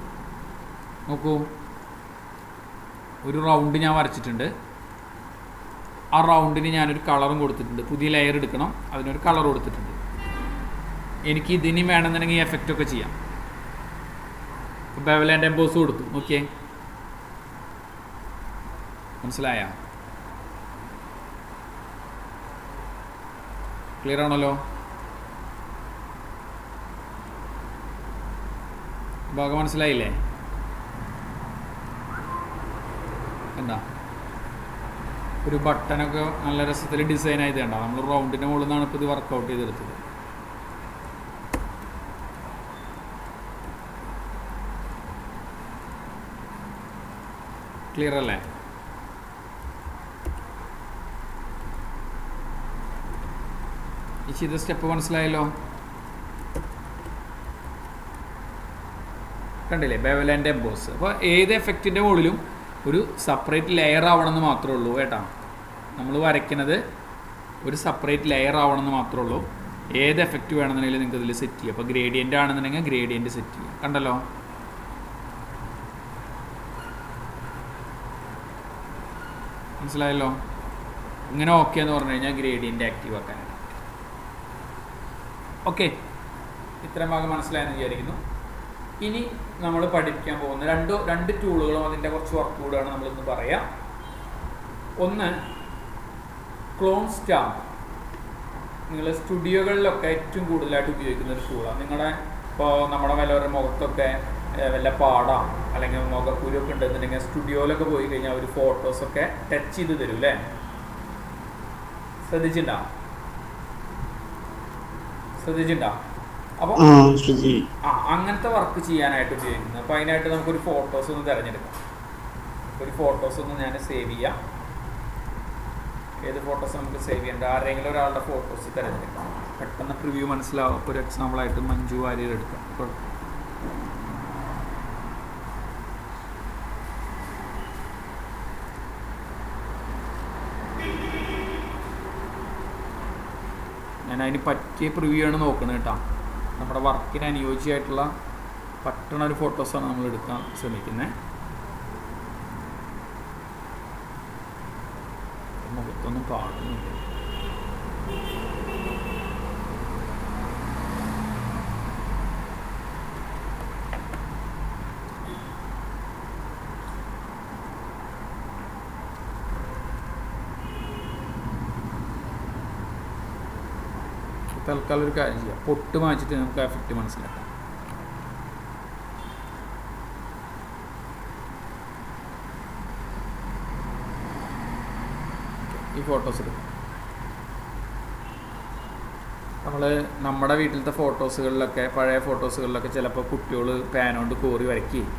നോക്കൂ, ഒരു റൗണ്ട് ഞാൻ വരച്ചിട്ടുണ്ട്. ആ റൗണ്ടിന് ഞാനൊരു കളറും കൊടുത്തിട്ടുണ്ട്. പുതിയ ലെയർ എടുക്കണം, അതിനൊരു കളർ കൊടുത്തിട്ടുണ്ട്. എനിക്ക് ഇതിന് വേണമെന്നുണ്ടെങ്കിൽ ഈ എഫക്റ്റൊക്കെ ചെയ്യാം. ബെവൽ ആൻഡ് എംബോസ് കൊടുത്തു, നോക്കിയേ, മനസ്സിലായ? ക്ലിയർ ആണല്ലോ? ഭാഗം മനസ്സിലായില്ലേ? എന്താ ഒരു ബട്ടനൊക്കെ നല്ല രസത്തിൽ ഡിസൈൻ ആയത് കണ്ടോ? നമ്മൾ റൗണ്ടിൻ്റെ മുകളിൽ നിന്നാണ് ഇപ്പോൾ ഇത് വർക്കൗട്ട് ചെയ്തെടുത്തത്. ക്ലിയർ അല്ലേ? ഈ ചെയ്ത സ്റ്റെപ്പ് മനസ്സിലായല്ലോ? കണ്ടില്ലേ? Bevel and emboss. അപ്പോൾ ഏത് എഫക്റ്റിൻ്റെ മുകളിലും ഒരു സെപ്പറേറ്റ് ലെയർ ആവണമെന്ന് മാത്രമേ ഉള്ളൂ കേട്ടോ. നമ്മൾ വരയ്ക്കുന്നത് ഒരു സെപ്പറേറ്റ് ലെയർ ആവണമെന്ന് മാത്രമേ ഉള്ളൂ. ഏത് എഫക്റ്റ് വേണമെന്നുണ്ടെങ്കിലും നിങ്ങൾക്ക് ഇതിൽ സെറ്റ് ചെയ്യാം. അപ്പോൾ ഗ്രേഡിയൻ്റ് ആണെന്നുണ്ടെങ്കിൽ ഗ്രേഡിയൻ്റ് സെറ്റ് ചെയ്യാം. കണ്ടല്ലോ? മനസ്സിലായല്ലോ? ഇങ്ങനെ ഓക്കെ എന്ന് പറഞ്ഞു കഴിഞ്ഞാൽ ഗ്രേഡിയൻ്റ് ആക്റ്റീവ് ആക്കാനായിട്ട്. ഓക്കെ, ഇത്രയും ഭാഗം മനസ്സിലായെന്ന് വിചാരിക്കുന്നു. ഇനി നമ്മൾ പഠിക്കാൻ പോകുന്ന രണ്ട് ടൂളുകളും അതിൻ്റെ കുറച്ച് വർക്ക് കൂടാണ് നമ്മളിന്ന് പറയാം. ഒന്ന് ക്ലോൺ സ്റ്റാമ്പ്. നിങ്ങൾ സ്റ്റുഡിയോകളിലൊക്കെ ഏറ്റവും കൂടുതലായിട്ട് ഉപയോഗിക്കുന്ന ഒരു ടൂളാണ്. ഇപ്പോൾ നമ്മുടെ വല്ലവരുടെ മുഖത്തൊക്കെ വല്ല പാടാം അല്ലെങ്കിൽ മുഖക്കുരുവൊക്കെ ഉണ്ടെന്നുണ്ടെങ്കിൽ സ്റ്റുഡിയോയിലൊക്കെ പോയി കഴിഞ്ഞാൽ അവർ ഫോട്ടോസൊക്കെ ടച്ച് ചെയ്ത് തരും അല്ലേ? ശ്രദ്ധിച്ചിട്ടുണ്ടോ? അപ്പോൾ അങ്ങനത്തെ വർക്ക് ചെയ്യാനായിട്ട് ഉപയോഗിക്കുന്നത്. അപ്പോൾ അതിനായിട്ട് നമുക്കൊരു ഫോട്ടോസ് ഒന്ന് തിരഞ്ഞെടുക്കാം. ഒരു ഫോട്ടോസ് ഒന്ന് ഞാൻ സേവ് ചെയ്യാം. ഏത് ഫോട്ടോസ് നമുക്ക് സേവ് ചെയ്യേണ്ട? ആരെങ്കിലും ഒരാളുടെ ഫോട്ടോസ് തിരഞ്ഞെടുക്കാം. പെട്ടെന്ന് പ്രിവ്യൂ മനസ്സിലാവും. ഒരു എക്സാമ്പിളായിട്ട് മഞ്ജു വാര്യർ എടുക്കാം. ഞാൻ അതിന് പറ്റിയ പ്രിവ്യൂ ആണ് നോക്കുന്നത് കേട്ടോ. നമ്മുടെ വർക്കിന് അനുയോജ്യമായിട്ടുള്ള പറ്റണ ഒരു ഫോട്ടോസാണ് നമ്മൾ എടുക്കാൻ ശ്രമിക്കുന്നത്. മുഖത്തൊന്നും പാടുന്നില്ല. തൽക്കാലം ഒരു കാര്യം ചെയ്യാം, പൊട്ട് മാറ്റിട്ട് നമുക്ക് ആ എഫക്റ്റ് മനസ്സിലാക്കാം. ഈ ഫോട്ടോസ് എടുക്കാം. നമ്മുടെ വീട്ടിലത്തെ ഫോട്ടോസുകളിലൊക്കെ, പഴയ ഫോട്ടോസുകളിലൊക്കെ ചിലപ്പോൾ കുട്ടികൾ പാനോണ്ട് കോറി വരയ്ക്കുകയും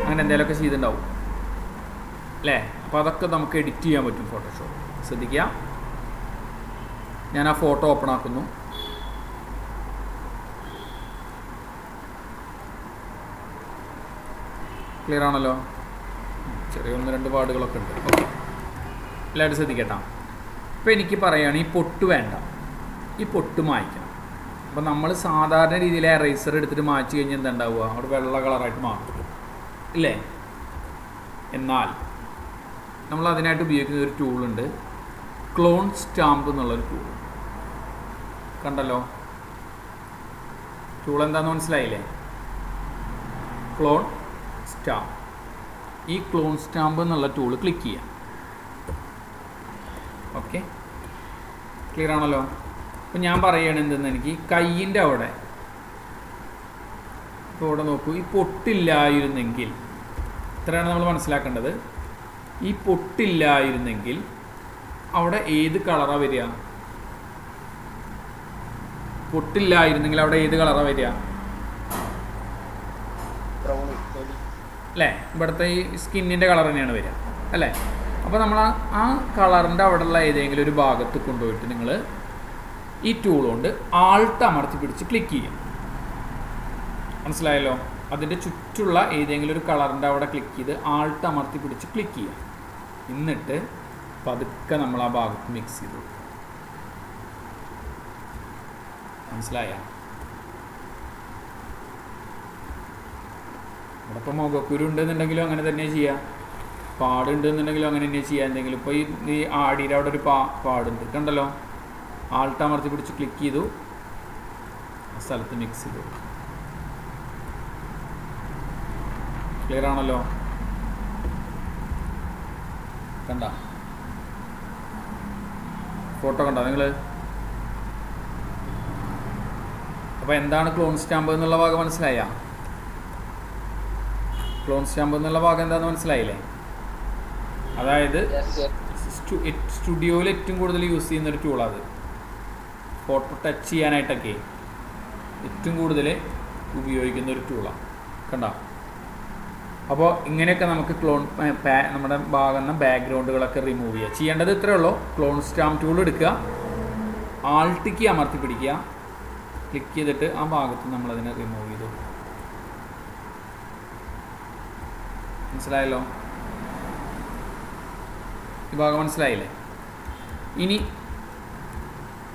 അങ്ങനെ എന്തെങ്കിലുമൊക്കെ ചെയ്തിട്ടുണ്ടാവും അല്ലേ. അപ്പോൾ അതൊക്കെ നമുക്ക് എഡിറ്റ് ചെയ്യാൻ പറ്റും ഫോട്ടോഷോപ്പ്. ശ്രദ്ധിക്കുക, ഞാൻ ആ ഫോട്ടോ ഓപ്പൺ ആക്കുന്നു. ക്ലിയർ ആണല്ലോ. ചെറിയ 1-2 പാടുകളൊക്കെ ഉണ്ട്. ഓക്കെ, എല്ലാവരും ശ്രദ്ധിക്കട്ടോ. ഇപ്പോൾ എനിക്ക് പറയുകയാണ് ഈ പൊട്ട് വേണ്ട, ഈ പൊട്ട് മായ്ക്കണം. അപ്പോൾ നമ്മൾ സാധാരണ രീതിയിൽ എറേസർ എടുത്തിട്ട് മായ്ച്ചു കഴിഞ്ഞാൽ എന്താ ഉണ്ടാവുക, അവിടെ വെള്ള കളറായിട്ട് മാറും ഇല്ലേ. എന്നാൽ നമ്മൾ അതിനായിട്ട് ഉപയോഗിക്കുന്ന ഒരു ടൂളുണ്ട്, ക്ലോൺ സ്റ്റാമ്പ് എന്നുള്ളൊരു ടൂൾ. കണ്ടല്ലോ, ടൂൾ എന്താണെന്ന് മനസ്സിലായില്ലേ? Clone stamp. ഈ ക്ലോൺ സ്റ്റാമ്പ് എന്നുള്ള ടൂൾ ക്ലിക്ക് ചെയ്യാം. ഓക്കെ, ക്ലിയർ ആണല്ലോ. അപ്പോൾ ഞാൻ പറയുകയാണ് എന്തെന്ന്, എനിക്ക് കയ്യിൻ്റെ അവിടെ, ഇപ്പോൾ ഇവിടെ നോക്കൂ, ഈ പൊട്ടില്ലായിരുന്നെങ്കിൽ, ഇത്രയാണ് നമ്മൾ മനസ്സിലാക്കേണ്ടത്. ഈ പൊട്ടില്ലായിരുന്നെങ്കിൽ അവിടെ ഏത് കളറാണ് വരിക? പൊട്ടില്ലായിരുന്നെങ്കിൽ അവിടെ ഏത് കളറാണ് വരിക അല്ലേ? ഇവിടുത്തെ ഈ സ്കിന്നിൻ്റെ കളർ തന്നെയാണ് വരിക അല്ലേ. അപ്പോൾ നമ്മൾ ആ കളറിൻ്റെ അവിടെയുള്ള ഏതെങ്കിലും ഒരു ഭാഗത്ത് കൊണ്ടുപോയിട്ട് നിങ്ങൾ ഈ ടൂൾ കൊണ്ട് ആൾട്ട് അമർത്തി പിടിച്ച് ക്ലിക്ക് ചെയ്യും. മനസ്സിലായല്ലോ? അതിൻ്റെ ചുറ്റുള്ള ഏതെങ്കിലും ഒരു കളറിൻ്റെ അവിടെ ക്ലിക്ക് ചെയ്ത് ആൾട്ട് അമർത്തി പിടിച്ച് ക്ലിക്ക് ചെയ്യാം. എന്നിട്ട് പതുക്കെ നമ്മൾ ആ ഭാഗത്ത് മിക്സ് ചെയ്തു. മനസ്സിലായ? ഇവിടെ ഇപ്പോൾ മുഖക്കുരു ഉണ്ടെന്നുണ്ടെങ്കിലും അങ്ങനെ തന്നെ ചെയ്യാം, പാടുണ്ടെന്നുണ്ടെങ്കിലും അങ്ങനെ തന്നെ ചെയ്യാം. എന്തെങ്കിലും ഇപ്പോൾ ഈ ആടിയുടെ അവിടെ ഒരു പാടുണ്ട്, കണ്ടല്ലോ. ആൾട്ട് അമർത്തി പിടിച്ച് ക്ലിക്ക് ചെയ്തു, ആ സ്ഥലത്ത് മിക്സ് ചെയ്തു. ക്ലിയർ ആണല്ലോ? കണ്ട ഫോട്ടോ കണ്ടോ നിങ്ങൾ? അപ്പോൾ എന്താണ് ക്ലോൺ സ്റ്റാമ്പ് എന്നുള്ള ഭാഗം മനസ്സിലായ? ക്ലോൺ സ്റ്റാമ്പ് എന്നുള്ള ഭാഗം എന്താണെന്ന് മനസ്സിലായില്ലേ? അതായത് സ്റ്റുഡിയോയിൽ ഏറ്റവും കൂടുതൽ യൂസ് ചെയ്യുന്നൊരു ടൂളാണ്. ഫോട്ടോ ടച്ച് ചെയ്യാനായിട്ടൊക്കെ ഏറ്റവും കൂടുതൽ ഉപയോഗിക്കുന്ന ഒരു ടൂളാണ്. കണ്ടോ? അപ്പോൾ ഇങ്ങനെയൊക്കെ നമുക്ക് നമ്മുടെ ഭാഗം ബാക്ക്ഗ്രൗണ്ടുകളൊക്കെ റിമൂവ് ചെയ്യുക. ചെയ്യേണ്ടത് ഇത്രയേ ഉള്ളൂ. ക്ലോൺ സ്റ്റാമ്പ് ടൂൾ എടുക്കുക, ആൾട്ട് കീ അമർത്തി പിടിക്കുക, ക്ലിക്ക് ചെയ്തിട്ട് ആ ഭാഗത്ത് നമ്മളതിനെ റിമൂവ് ചെയ്തു. മനസ്സിലായല്ലോ? ഈ ഭാഗം മനസ്സിലായില്ലേ? ഇനി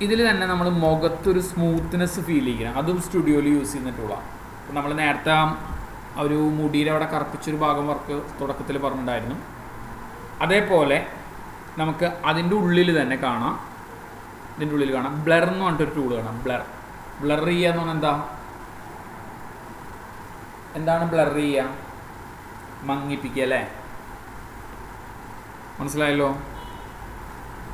ഇതിൽ തന്നെ നമ്മൾ മുഖത്തൊരു സ്മൂത്ത്നെസ് ഫീൽ ചെയ്യണം. അതും സ്റ്റുഡിയോയിൽ യൂസ് ചെയ്യുന്ന ടൂളാണ്. അപ്പോൾ നമ്മൾ നേരത്തെ ഒരു മുടിയുടെ അവിടെ കറുപ്പിച്ചൊരു ഭാഗം വർക്ക് തുടക്കത്തിൽ പറഞ്ഞിട്ടുണ്ടായിരുന്നു. അതേപോലെ നമുക്ക് അതിൻ്റെ ഉള്ളിൽ തന്നെ കാണാം, ഇതിൻ്റെ ഉള്ളിൽ കാണാം ബ്ലർ എന്ന് പറഞ്ഞിട്ടൊരു ടൂൾ കാണാം. ബ്ലർ ചെയ്യുക എന്ന് പറഞ്ഞാൽ എന്താണ് ബ്ലർ ചെയ്യുക? മങ്ങിപ്പിക്കുക അല്ലേ? മനസ്സിലായല്ലോ?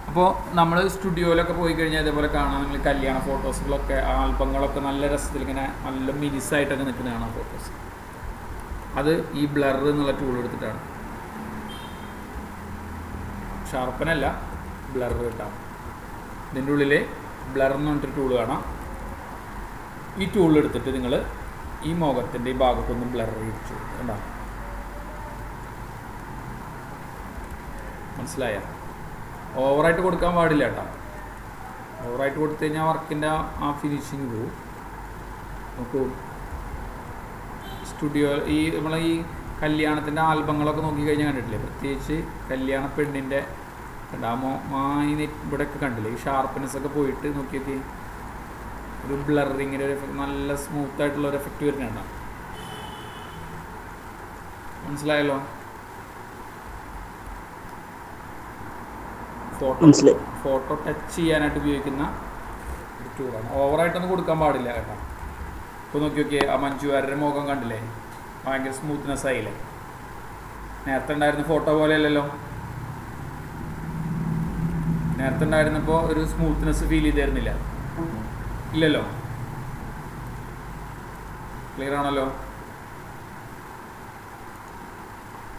അപ്പോൾ നമ്മൾ സ്റ്റുഡിയോയിലൊക്കെ പോയി കഴിഞ്ഞാൽ ഇതേപോലെ കാണാം. നിങ്ങൾ കല്യാണ ഫോട്ടോസുകളൊക്കെ, ആൽബങ്ങളൊക്കെ നല്ല രസത്തിൽ ഇങ്ങനെ നല്ല മിനിസായിട്ടൊക്കെ നിൽക്കുന്ന കാണാം ഫോട്ടോസ്. അത് ഈ ബ്ലർ എന്നുള്ള ടൂൾ എടുത്തിട്ടാണ്. ഷാർപ്പനല്ല, ബ്ലർ കിട്ടാം. ഇതിൻ്റെ ഉള്ളിൽ ബ്ലർ എന്ന് പറഞ്ഞിട്ടൊരു ടൂൾ കാണാം. ഈ ടൂൾ എടുത്തിട്ട് നിങ്ങൾ ഈ മുഖത്തിൻ്റെ ഈ ഭാഗത്തൊന്നും ബ്ലർ ചെയ്യിച്ചു. കണ്ടോ? മനസ്സിലായ? ഓവറായിട്ട് കൊടുക്കാൻ പാടില്ല കേട്ടോ. ഓവറായിട്ട് കൊടുത്തു കഴിഞ്ഞാൽ വർക്കിൻ്റെ ആ ഫിനിഷിങ് പോവും. നോക്കൂ, സ്റ്റുഡിയോ നമ്മളെ ഈ കല്യാണത്തിൻ്റെ ആൽബങ്ങളൊക്കെ നോക്കിക്കഴിഞ്ഞാൽ കണ്ടിട്ടില്ലേ? പ്രത്യേകിച്ച് കല്യാണ പെണ്ണിൻ്റെ ഡാമോ ഇവിടെയൊക്കെ കണ്ടില്ലേ ഈ ഷാർപ്പ്നെസ് ഒക്കെ പോയിട്ട് നോക്കിയൊക്കെ ഒരു ബ്ലറിങ്ങിൻ്റെ ഒരു എഫക്റ്റ്, നല്ല സ്മൂത്ത് ആയിട്ടുള്ള ഒരു എഫക്റ്റ് വരുന്നുണ്ട്. മനസ്സിലായല്ലോ? ഫോട്ടോ ടച്ച് ചെയ്യാനായിട്ട് ഉപയോഗിക്കുന്ന ഒരു ടൂളാണ്. ഓവറായിട്ടൊന്നും കൊടുക്കാൻ പാടില്ല കേട്ടോ. ഇപ്പോൾ നോക്കി നോക്കിയേ, ആ മഞ്ജു വാര്യരുടെ മുഖം കണ്ടില്ലേ, ഭയങ്കര സ്മൂത്ത്നെസ് ആയില്ലേ. നേരത്തെ ഉണ്ടായിരുന്ന ഫോട്ടോ പോലെയല്ലല്ലോ. നേരത്തെ ഉണ്ടായിരുന്നപ്പോൾ ഒരു സ്മൂത്ത്നെസ് ഫീൽ ചെയ്തായിരുന്നില്ല, ഇല്ലല്ലോ. ക്ലിയർ ആണല്ലോ?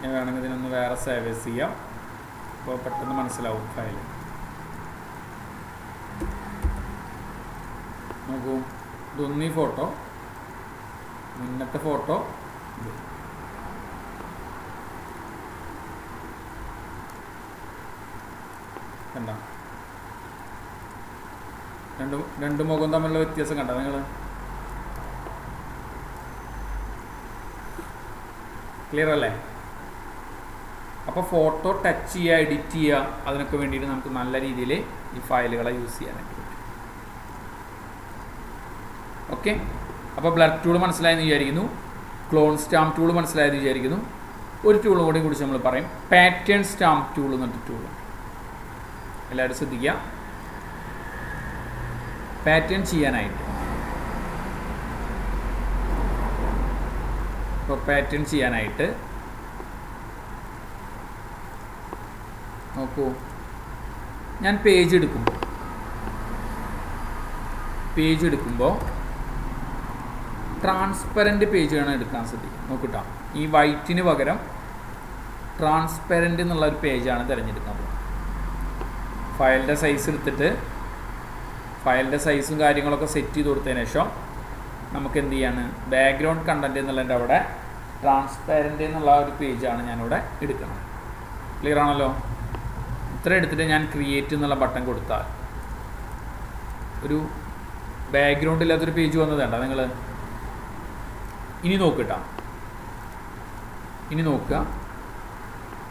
ഞാൻ വേണമെങ്കിൽ ഇതിനൊന്ന് വേറെ സേവേഴ്സ് ചെയ്യാം, അപ്പോൾ പെട്ടെന്ന് മനസ്സിലാവും ഫയൽ. നോക്കൂ, ഇതൊന്നീ ഫോട്ടോ, മുന്നത്തെ ഫോട്ടോ, കണ്ട രണ്ട് മുഖം തമ്മിലുള്ള വ്യത്യാസം കണ്ട നിങ്ങൾ? ക്ലിയർ അല്ലേ? അപ്പോൾ ഫോട്ടോ ടച്ച് ചെയ്യുക, എഡിറ്റ് ചെയ്യുക, അതിനൊക്കെ വേണ്ടിയിട്ട് നമുക്ക് നല്ല രീതിയിൽ ഈ ഫയലുകളെ യൂസ് ചെയ്യാനായിട്ട് പറ്റും. ഓക്കെ, അപ്പോൾ ബ്ലർ ടൂൾ മനസ്സിലായെന്ന് വിചാരിക്കുന്നു. ക്ലോൺ സ്റ്റാമ്പ് ടൂൾ മനസ്സിലായെന്ന് വിചാരിക്കുന്നു. ഒരു ടൂളും കൂടി കുറിച്ച് നമ്മൾ പറയും, പാറ്റേൺ സ്റ്റാമ്പ് ടൂൾ എന്നൊരു ടൂൾ. എല്ലാവരും ശ്രദ്ധിക്കുക. പാറ്റേൺ ചെയ്യാനായിട്ട്, ഇപ്പോൾ പാറ്റേൺ ചെയ്യാനായിട്ട് നോക്കൂ, ഞാൻ പേജ് എടുക്കുമ്പോൾ ട്രാൻസ്പെറൻറ്റ് പേജാണ് എടുക്കാൻ ശ്രദ്ധിക്കുക. നോക്കൂട്ടോ, ഈ വൈറ്റിന് പകരം ട്രാൻസ്പെറൻറ്റ് എന്നുള്ള ഒരു പേജാണ് തിരഞ്ഞെടുക്കുന്നത്. ഫയലിൻ്റെ സൈസ് എടുത്തിട്ട് ഫയലിൻ്റെ സൈസും കാര്യങ്ങളൊക്കെ സെറ്റ് ചെയ്ത് കൊടുത്തതിന് ശേഷം നമുക്ക് എന്ത് ചെയ്യാണ്, ബാക്ക്ഗ്രൗണ്ട് കണ്ടൻറ്റ് എന്നുള്ളതിൻ്റെ അവിടെ ട്രാൻസ്പെറൻറ്റ് എന്നുള്ള ഒരു പേജാണ് ഞാനിവിടെ എടുക്കുന്നത്. ക്ലിയർ ആണല്ലോ? ഇത്ര എടുത്തിട്ട് ഞാൻ ക്രിയേറ്റ് എന്നുള്ള ബട്ടൺ കൊടുത്താൽ ഒരു ബാക്ക്ഗ്രൗണ്ട് ഇല്ലാത്തൊരു പേജ് വന്നത് വേണ്ട നിങ്ങൾ. ഇനി നോക്കിട്ടാ, ഇനി നോക്കുക,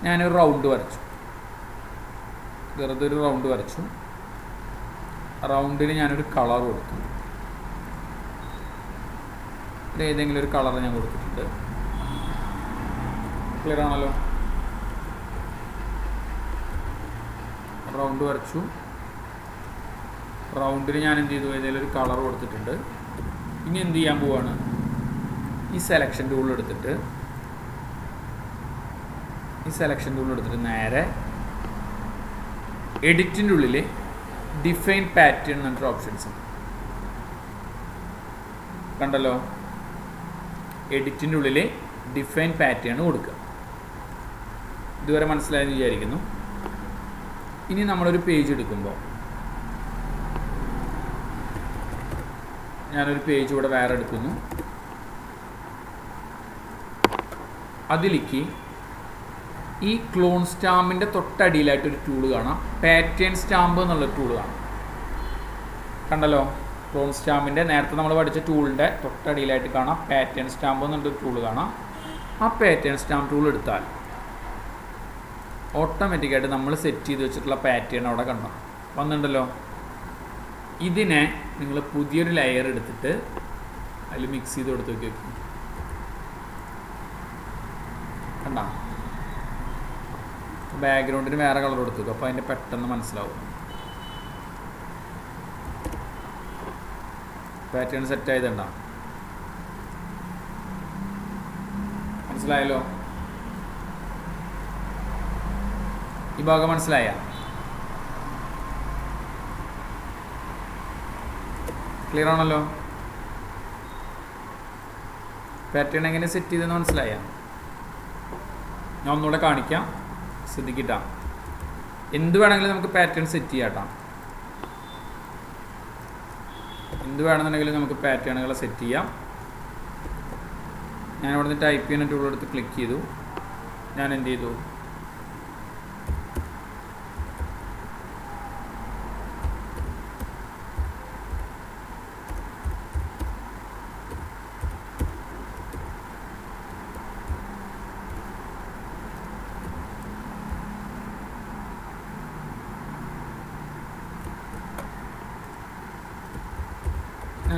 ഞാനൊരു റൗണ്ട് വരച്ചു, വെറുതെ ഒരു റൗണ്ട് വരച്ചു. റൗണ്ടിന് ഞാനൊരു കളർ കൊടുത്തു, ഏതെങ്കിലും ഒരു കളർ ഞാൻ കൊടുത്തിട്ടുണ്ട്. ക്ലിയർ ആണല്ലോ? റൗണ്ട് വരച്ചു, റൗണ്ടിന് ഞാൻ എന്ത് ചെയ്തു, ഏതെങ്കിലും ഒരു കളർ കൊടുത്തിട്ടുണ്ട്. ഇനി എന്ത് ചെയ്യാൻ പോവാണ്, ഈ സെലക്ഷൻ ടൂൾ എടുത്തിട്ട് നേരെ എഡിറ്റിൻ്റെ ഉള്ളിൽ ഡിഫൈൻ പാറ്റേൺ എന്നൊരു ഓപ്ഷൻസ് കണ്ടല്ലോ. എഡിറ്റിൻ്റെ ഉള്ളിൽ ഡിഫൈൻ പാറ്റേൺ കൊടുക്കുക. ഇതുവരെ മനസ്സിലായെന്ന് വിചാരിക്കുന്നു. ഇനി നമ്മളൊരു പേജ് എടുക്കുമ്പോൾ, ഞാനൊരു പേജ് ഇവിടെ വേറെ എടുക്കുന്നു. അതിലേക്ക് ഈ ക്ലോൺ സ്റ്റാമ്പിൻ്റെ തൊട്ടടിയിലായിട്ടൊരു ടൂൾ കാണാം, പാറ്റേൺ സ്റ്റാമ്പ് എന്നുള്ള ടൂൾ കാണാം. കണ്ടല്ലോ, ക്ലോൺ സ്റ്റാമ്പിൻ്റെ നേരത്തെ നമ്മൾ പഠിച്ച ടൂളിൻ്റെ തൊട്ടടിയിലായിട്ട് കാണാം പാറ്റേൺ സ്റ്റാമ്പ് എന്നുള്ളൊരു ടൂൾ കാണാം. ആ പാറ്റേൺ സ്റ്റാമ്പ് ടൂൾ എടുത്താൽ ഓട്ടോമാറ്റിക്കായിട്ട് നമ്മൾ സെറ്റ് ചെയ്ത് വെച്ചിട്ടുള്ള പാറ്റേൺ അവിടെ കണ്ടോ വന്നിട്ടുണ്ടല്ലോ. ഇതിനെ നിങ്ങൾ പുതിയൊരു ലെയർ എടുത്തിട്ട് അതിൽ മിക്സ് ചെയ്ത് കൊടുത്ത് വെക്കും. കണ്ടോ, ബാക്ക്ഗ്രൗണ്ടിന് വേറെ കളർ കൊടുത്തു, അപ്പോൾ അതിൻ്റെ പെട്ടെന്ന് മനസ്സിലാവും. പാറ്റേൺ സെറ്റ് ആയതുണ്ടോ? മനസ്സിലായല്ലോ? ഈ ഭാഗം മനസ്സിലായ? ക്ലിയർ ആണല്ലോ? പാറ്റേൺ എങ്ങനെ സെറ്റ് ചെയ്തെന്ന് മനസ്സിലായ? ഞാൻ ഒന്നുകൂടെ കാണിക്കാം, ശ്രദ്ധിക്കട്ടാ. എന്ത് വേണമെങ്കിലും നമുക്ക് പാറ്റേൺ സെറ്റ് ചെയ്യാട്ടാ. എന്ത് വേണമെന്നുണ്ടെങ്കിലും നമുക്ക് പാറ്റേണുകളെ സെറ്റ് ചെയ്യാം. ഞാൻ ഇവിടെ നിന്ന് ടൈപ്പ് ചെയ്യുന്ന ടൂൾ എടുത്ത് ക്ലിക്ക് ചെയ്തു. ഞാൻ എന്ത് ചെയ്തു,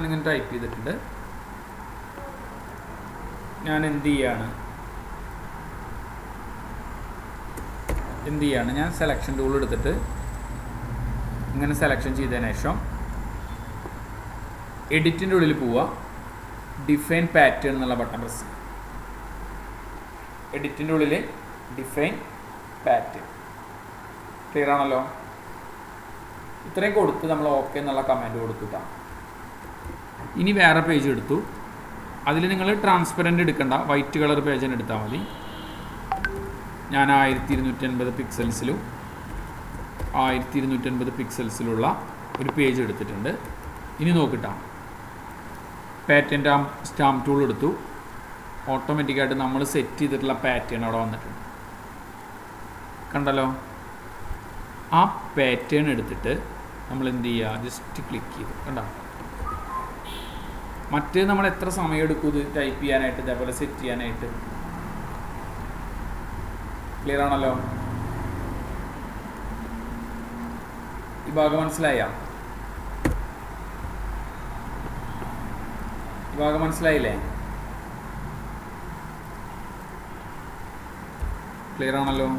ഞാനിങ്ങനെ ടൈപ്പ് ചെയ്തിട്ടുണ്ട്. ഞാൻ എന്ത് ചെയ്യാണ്, ഞാൻ സെലക്ഷൻ ടൂൾ എടുത്തിട്ട് ഇങ്ങനെ സെലക്ഷൻ ചെയ്തതിന് ശേഷം എഡിറ്റിൻ്റെ ഉള്ളിൽ പോവുക, ഡിഫൈൻ പാറ്റേൺ എന്നുള്ള ബട്ടൺ പ്രസ് ചെയ്യുക. എഡിറ്റിൻ്റെ ഉള്ളിൽ ഡിഫൈൻ പാറ്റേൺ. ക്ലിയർ ആണല്ലോ? ഇത്രയും കൊടുത്ത് നമ്മൾ ഓക്കെ എന്നുള്ള കമാൻഡ് കൊടുത്തിട്ടാണ്. ഇനി വേറെ പേജ് എടുത്തു. അതിൽ നിങ്ങൾ ട്രാൻസ്പെറൻറ്റ് എടുക്കണ്ട, വൈറ്റ് കളർ പേജിന് എടുത്താൽ മതി. ഞാൻ 1250 പിക്സൽസിലും 1250 പിക്സൽസിലുള്ള ഒരു പേജ് എടുത്തിട്ടുണ്ട്. ഇനി നോക്കിട്ടാ, പാറ്റേൺ സ്റ്റാമ്പ് ടൂൾ എടുത്തു. ഓട്ടോമാറ്റിക്കായിട്ട് നമ്മൾ സെറ്റ് ചെയ്തിട്ടുള്ള പാറ്റേൺ അവിടെ വന്നിട്ടുണ്ട്. കണ്ടല്ലോ? ആ പാറ്റേൺ എടുത്തിട്ട് നമ്മൾ എന്ത് ചെയ്യുക, ജസ്റ്റ് ക്ലിക്ക് ചെയ്തു. കണ്ടോ? മറ്റേ നമ്മൾ എത്ര സമയം എടുക്കും ഇത് ടൈപ്പ് ചെയ്യാനായിട്ട്, ഇതേപോലെ സെറ്റ് ചെയ്യാനായിട്ട്? ക്ലിയർ ആണല്ലോ? ഈ ഭാഗം മനസ്സിലായോ? ഈ ഭാഗം മനസ്സിലായില്ലേ? ക്ലിയർ ആണല്ലോ?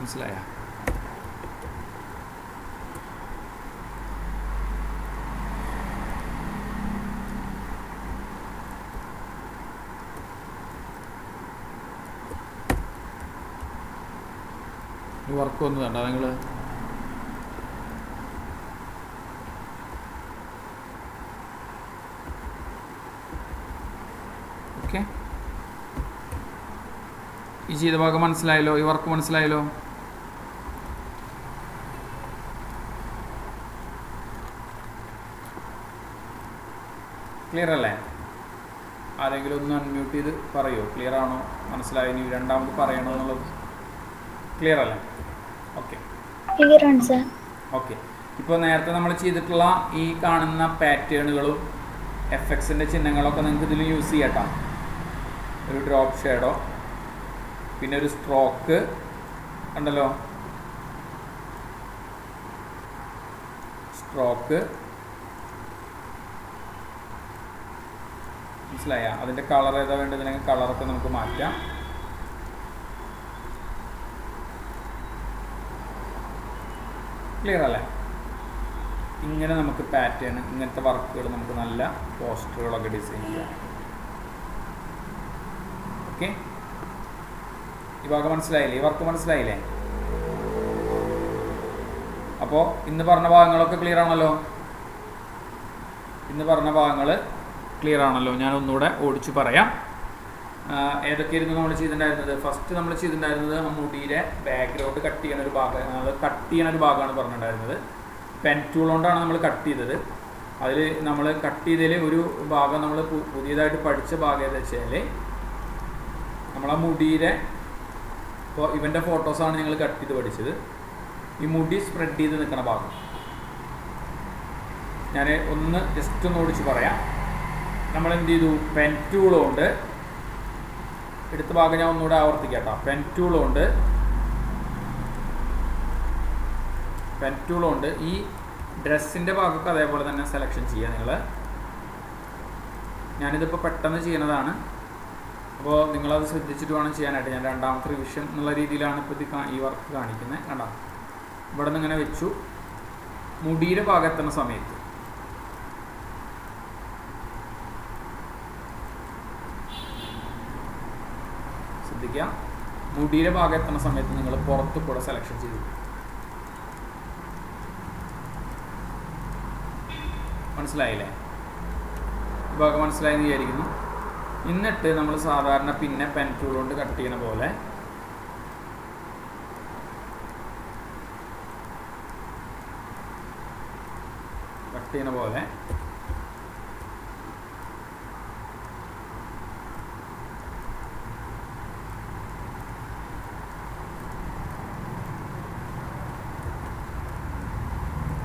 മനസ്സിലായ? വർക്ക് ഒന്നും വേണ്ട നിങ്ങൾ. ഓക്കെ, ഈ ചെയ്ത ഭാഗം മനസ്സിലായല്ലോ? ഈ വർക്ക് മനസ്സിലായല്ലോ? ക്ലിയർ അല്ലേ? ആരെങ്കിലും ഒന്ന് അൺമ്യൂട്ട് ചെയ്ത് പറയുമോ? ക്ലിയർ ആണോ, മനസ്സിലായോ? ഇനി രണ്ടാമത് പറയണോ എന്നുള്ളത് ക്ലിയർ അല്ലേ? Okay okay. ഇപ്പോൾ നേരത്തെ നമ്മൾ ചെയ്തിട്ടുള്ള ഈ കാണുന്ന പാറ്റേണുകളും എഫക്ട്സിൻ്റെ ചിഹ്നങ്ങളൊക്കെ നിങ്ങൾക്ക് ഇതിൽ യൂസ് ചെയ്യട്ടോ. ഒരു ഡ്രോപ്പ് ഷേഡോ, പിന്നെ ഒരു സ്ട്രോക്ക് കണ്ടല്ലോ, സ്ട്രോക്ക് മനസ്സിലായ? അതിൻ്റെ കളർ ഏതാ വേണ്ടതിനെങ്കിൽ കളറൊക്കെ നമുക്ക് മാറ്റാം. ക്ലിയർ അല്ലേ? ഇങ്ങനെ നമുക്ക് പാറ്റേൺ, ഇങ്ങനത്തെ വർക്കുകൾ നമുക്ക് നല്ല പോസ്റ്ററുകളൊക്കെ ഡിസൈൻ ചെയ്യാം. ഓക്കെ, ഈ ഭാഗം മനസ്സിലായില്ലേ? ഈ വർക്ക് മനസ്സിലായില്ലേ? അപ്പോൾ ഇന്ന് പറഞ്ഞ ഭാഗങ്ങളൊക്കെ ക്ലിയർ ആണല്ലോ? ഇന്ന് പറഞ്ഞ ഭാഗങ്ങൾ ക്ലിയർ ആണല്ലോ? ഞാൻ ഒന്നുകൂടെ ഓടിച്ചു പറയാം. ഏതൊക്കെയായിരുന്നു നമ്മൾ ചെയ്തിട്ടുണ്ടായിരുന്നത്? ഫസ്റ്റ് നമ്മൾ ചെയ്തിട്ടുണ്ടായിരുന്നത് മുടിയുടെ ബാക്ക്ഗ്രൗണ്ട് കട്ട് ചെയ്യുന്ന ഒരു ഭാഗം, കട്ട് ചെയ്യുന്ന ഒരു ഭാഗമാണ് പറഞ്ഞിട്ടുണ്ടായിരുന്നത്. പെൻ ടൂൾ കൊണ്ടാണ് നമ്മൾ കട്ട് ചെയ്തത്. അതിൽ നമ്മൾ കട്ട് ചെയ്തതിൽ ഒരു ഭാഗം നമ്മൾ പുതിയതായിട്ട് പഠിച്ച ഭാഗം ഏതാ വെച്ചാൽ, നമ്മളാ മുടിയുടെ, ഇപ്പോൾ ഇവൻ്റെ ഫോട്ടോസാണ് ഞങ്ങൾ കട്ട് ചെയ്ത് പഠിച്ചത്. ഈ മുടി സ്പ്രെഡ് ചെയ്ത് നിൽക്കുന്ന ഭാഗം ഞാൻ ഒന്ന് ജസ്റ്റ് ഒന്ന് ഓടിച്ച് പറയാം. നമ്മൾ എന്ത് ചെയ്തു? പെൻ ടൂൾ കൊണ്ട് എടുത്ത ഭാഗം ഞാൻ ഒന്നുകൂടെ ആവർത്തിക്കാം കേട്ടോ. പെൻ ടൂൾ കൊണ്ട് ഈ ഡ്രസ്സിൻ്റെ ഭാഗമൊക്കെ അതേപോലെ തന്നെ സെലക്ഷൻ ചെയ്യുക നിങ്ങൾ. ഞാനിതിപ്പോൾ പെട്ടെന്ന് ചെയ്യുന്നതാണ്, അപ്പോൾ നിങ്ങളത് ശ്രദ്ധിച്ചിട്ട് വേണം ചെയ്യാനായിട്ട്. ഞാൻ രണ്ടാമത്തെ റിവിഷൻ എന്നുള്ള രീതിയിലാണ് ഇപ്പോൾ ഈ വർക്ക് കാണിക്കുന്നത്. കണ്ടോ? ഇവിടെ നിന്ന് ഇങ്ങനെ വെച്ചു. മുടിയുടെ ഭാഗം എത്തുന്ന സമയത്ത് ശ്രദ്ധിക്കുക, മുടിയുടെ ഭാഗം എത്തുന്ന സമയത്ത് നിങ്ങൾ പുറത്ത് കൂടെ സെലക്ഷൻ ചെയ്തു. മനസ്സിലായില്ലേ? ഈ ഭാഗം മനസ്സിലായെന്ന് വിചാരിക്കുന്നു. എന്നിട്ട് നമ്മൾ സാധാരണ പിന്നെ പെൻ ടൂൾ കൊണ്ട് കട്ട് ചെയ്യണ പോലെ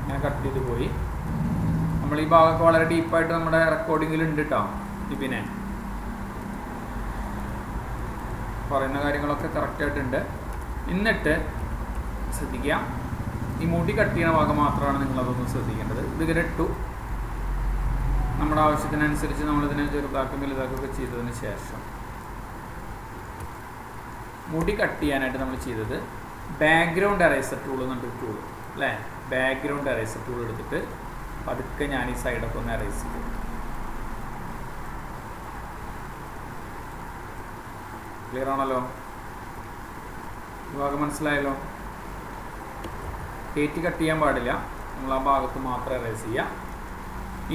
ഞാൻ കട്ട് ചെയ്ത് പോയി. നമ്മൾ ഈ ഭാഗമൊക്കെ വളരെ ഡീപ്പായിട്ട് നമ്മുടെ റെക്കോർഡിങ്ങിൽ ഉണ്ട് കേട്ടോ. പിന്നെ പറയുന്ന കാര്യങ്ങളൊക്കെ കറക്റ്റായിട്ടുണ്ട്. എന്നിട്ട് ശ്രദ്ധിക്കുക, ഈ മുടി കട്ട് ചെയ്യുന്ന ഭാഗം മാത്രമാണ് നിങ്ങളതൊന്ന് ശ്രദ്ധിക്കേണ്ടത്. ഇതിങ്ങനെ ഇട്ടു, നമ്മുടെ ആവശ്യത്തിനനുസരിച്ച് നമ്മളിതിനെ ചെറുതാക്കും വലുതാക്കുകയൊക്കെ ചെയ്തതിന് ശേഷം മുടി കട്ട് ചെയ്യാനായിട്ട് നമ്മൾ ചെയ്തത് ബാക്ക്ഗ്രൗണ്ട് എറേസർ ടൂൾ എന്നൊരു ടൂൾ അല്ലേ. ബാക്ക്ഗ്രൗണ്ട് എറേസർ ടൂൾ എടുത്തിട്ട് പതുക്കെ ഞാൻ ഈ സൈഡൊക്കെ ഒന്ന് എറേസ് ചെയ്തു. ക്ലിയർ ആണല്ലോ? ഈ ഭാഗം മനസ്സിലായല്ലോ? കയറ്റി കട്ട് ചെയ്യാൻ പാടില്ല, നമ്മൾ ആ ഭാഗത്ത് മാത്രം എറേസ് ചെയ്യുക.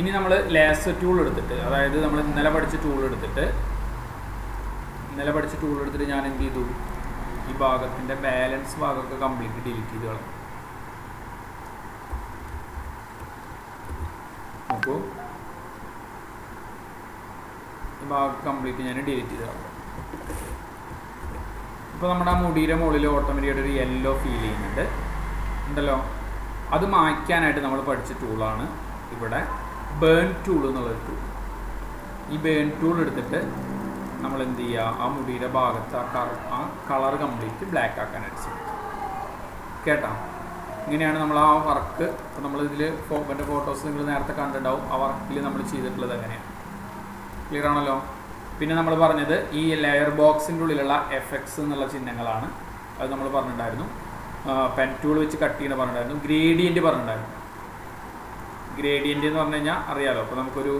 ഇനി നമ്മൾ ലേസർ ടൂൾ എടുത്തിട്ട്, അതായത് നമ്മൾ ഇന്നലെ പഠിച്ച ടൂൾ എടുത്തിട്ട് ഞാൻ എന്ത് ചെയ്തു, ഈ ഭാഗത്തിൻ്റെ ബാലൻസ് ഭാഗമൊക്കെ കംപ്ലീറ്റ് ഡിലീറ്റ് ചെയ്ത് കളഞ്ഞു. നോക്കൂ, ഈ ഭാഗം കംപ്ലീറ്റ് ഞാൻ ഡിലീറ്റ് ചെയ്ത് കളഞ്ഞു. ഇപ്പോൾ നമ്മുടെ ആ മുടിയുടെ മുകളിൽ ഓട്ടോമാറ്റിക്കായിട്ട് ഒരു യെല്ലോ ഫീൽ ചെയ്യുന്നുണ്ട് ഉണ്ടല്ലോ. അത് മായ്ക്കാനായിട്ട് നമ്മൾ പഠിച്ച ടൂളാണ് ഇവിടെ ബേൺ ടൂൾ എന്നുള്ളൊരു ടൂൾ. ഈ ബേൺ ടൂൾ എടുത്തിട്ട് നമ്മൾ എന്ത് ചെയ്യുക, ആ മുടിയുടെ ഭാഗത്ത് ആ കളർ കംപ്ലീറ്റ് ബ്ലാക്ക് ആക്കാനായിട്ട് ശ്രമിക്കും. കേട്ടോ? ഇങ്ങനെയാണ് നമ്മൾ ആ വർക്ക്. ഇപ്പോൾ നമ്മളിതിൽ എൻ്റെ ഫോട്ടോസ് നിങ്ങൾ നേരത്തെ കണ്ടിട്ടുണ്ടാവും. ആ വർക്കിൽ നമ്മൾ ചെയ്തിട്ടുള്ളത് എങ്ങനെയാണ്. ക്ലിയർ ആണല്ലോ? പിന്നെ നമ്മൾ പറഞ്ഞത് ഈ ലെയർ ബോക്സിൻ്റെ ഉള്ളിലുള്ള എഫക്ട്സ് എന്നുള്ള ചിഹ്നങ്ങളാണ്. അത് നമ്മൾ പറഞ്ഞിട്ടുണ്ടായിരുന്നു. പെൻ ടൂൾ വെച്ച് കട്ട് ചെയ്യുന്ന പറഞ്ഞിട്ടുണ്ടായിരുന്നു. ഗ്രേഡിയൻറ്റ് പറഞ്ഞിട്ടുണ്ടായിരുന്നു. ഗ്രേഡിയൻറ്റ് എന്ന് പറഞ്ഞു കഴിഞ്ഞാൽ അറിയാലോ. അപ്പോൾ നമുക്കൊരു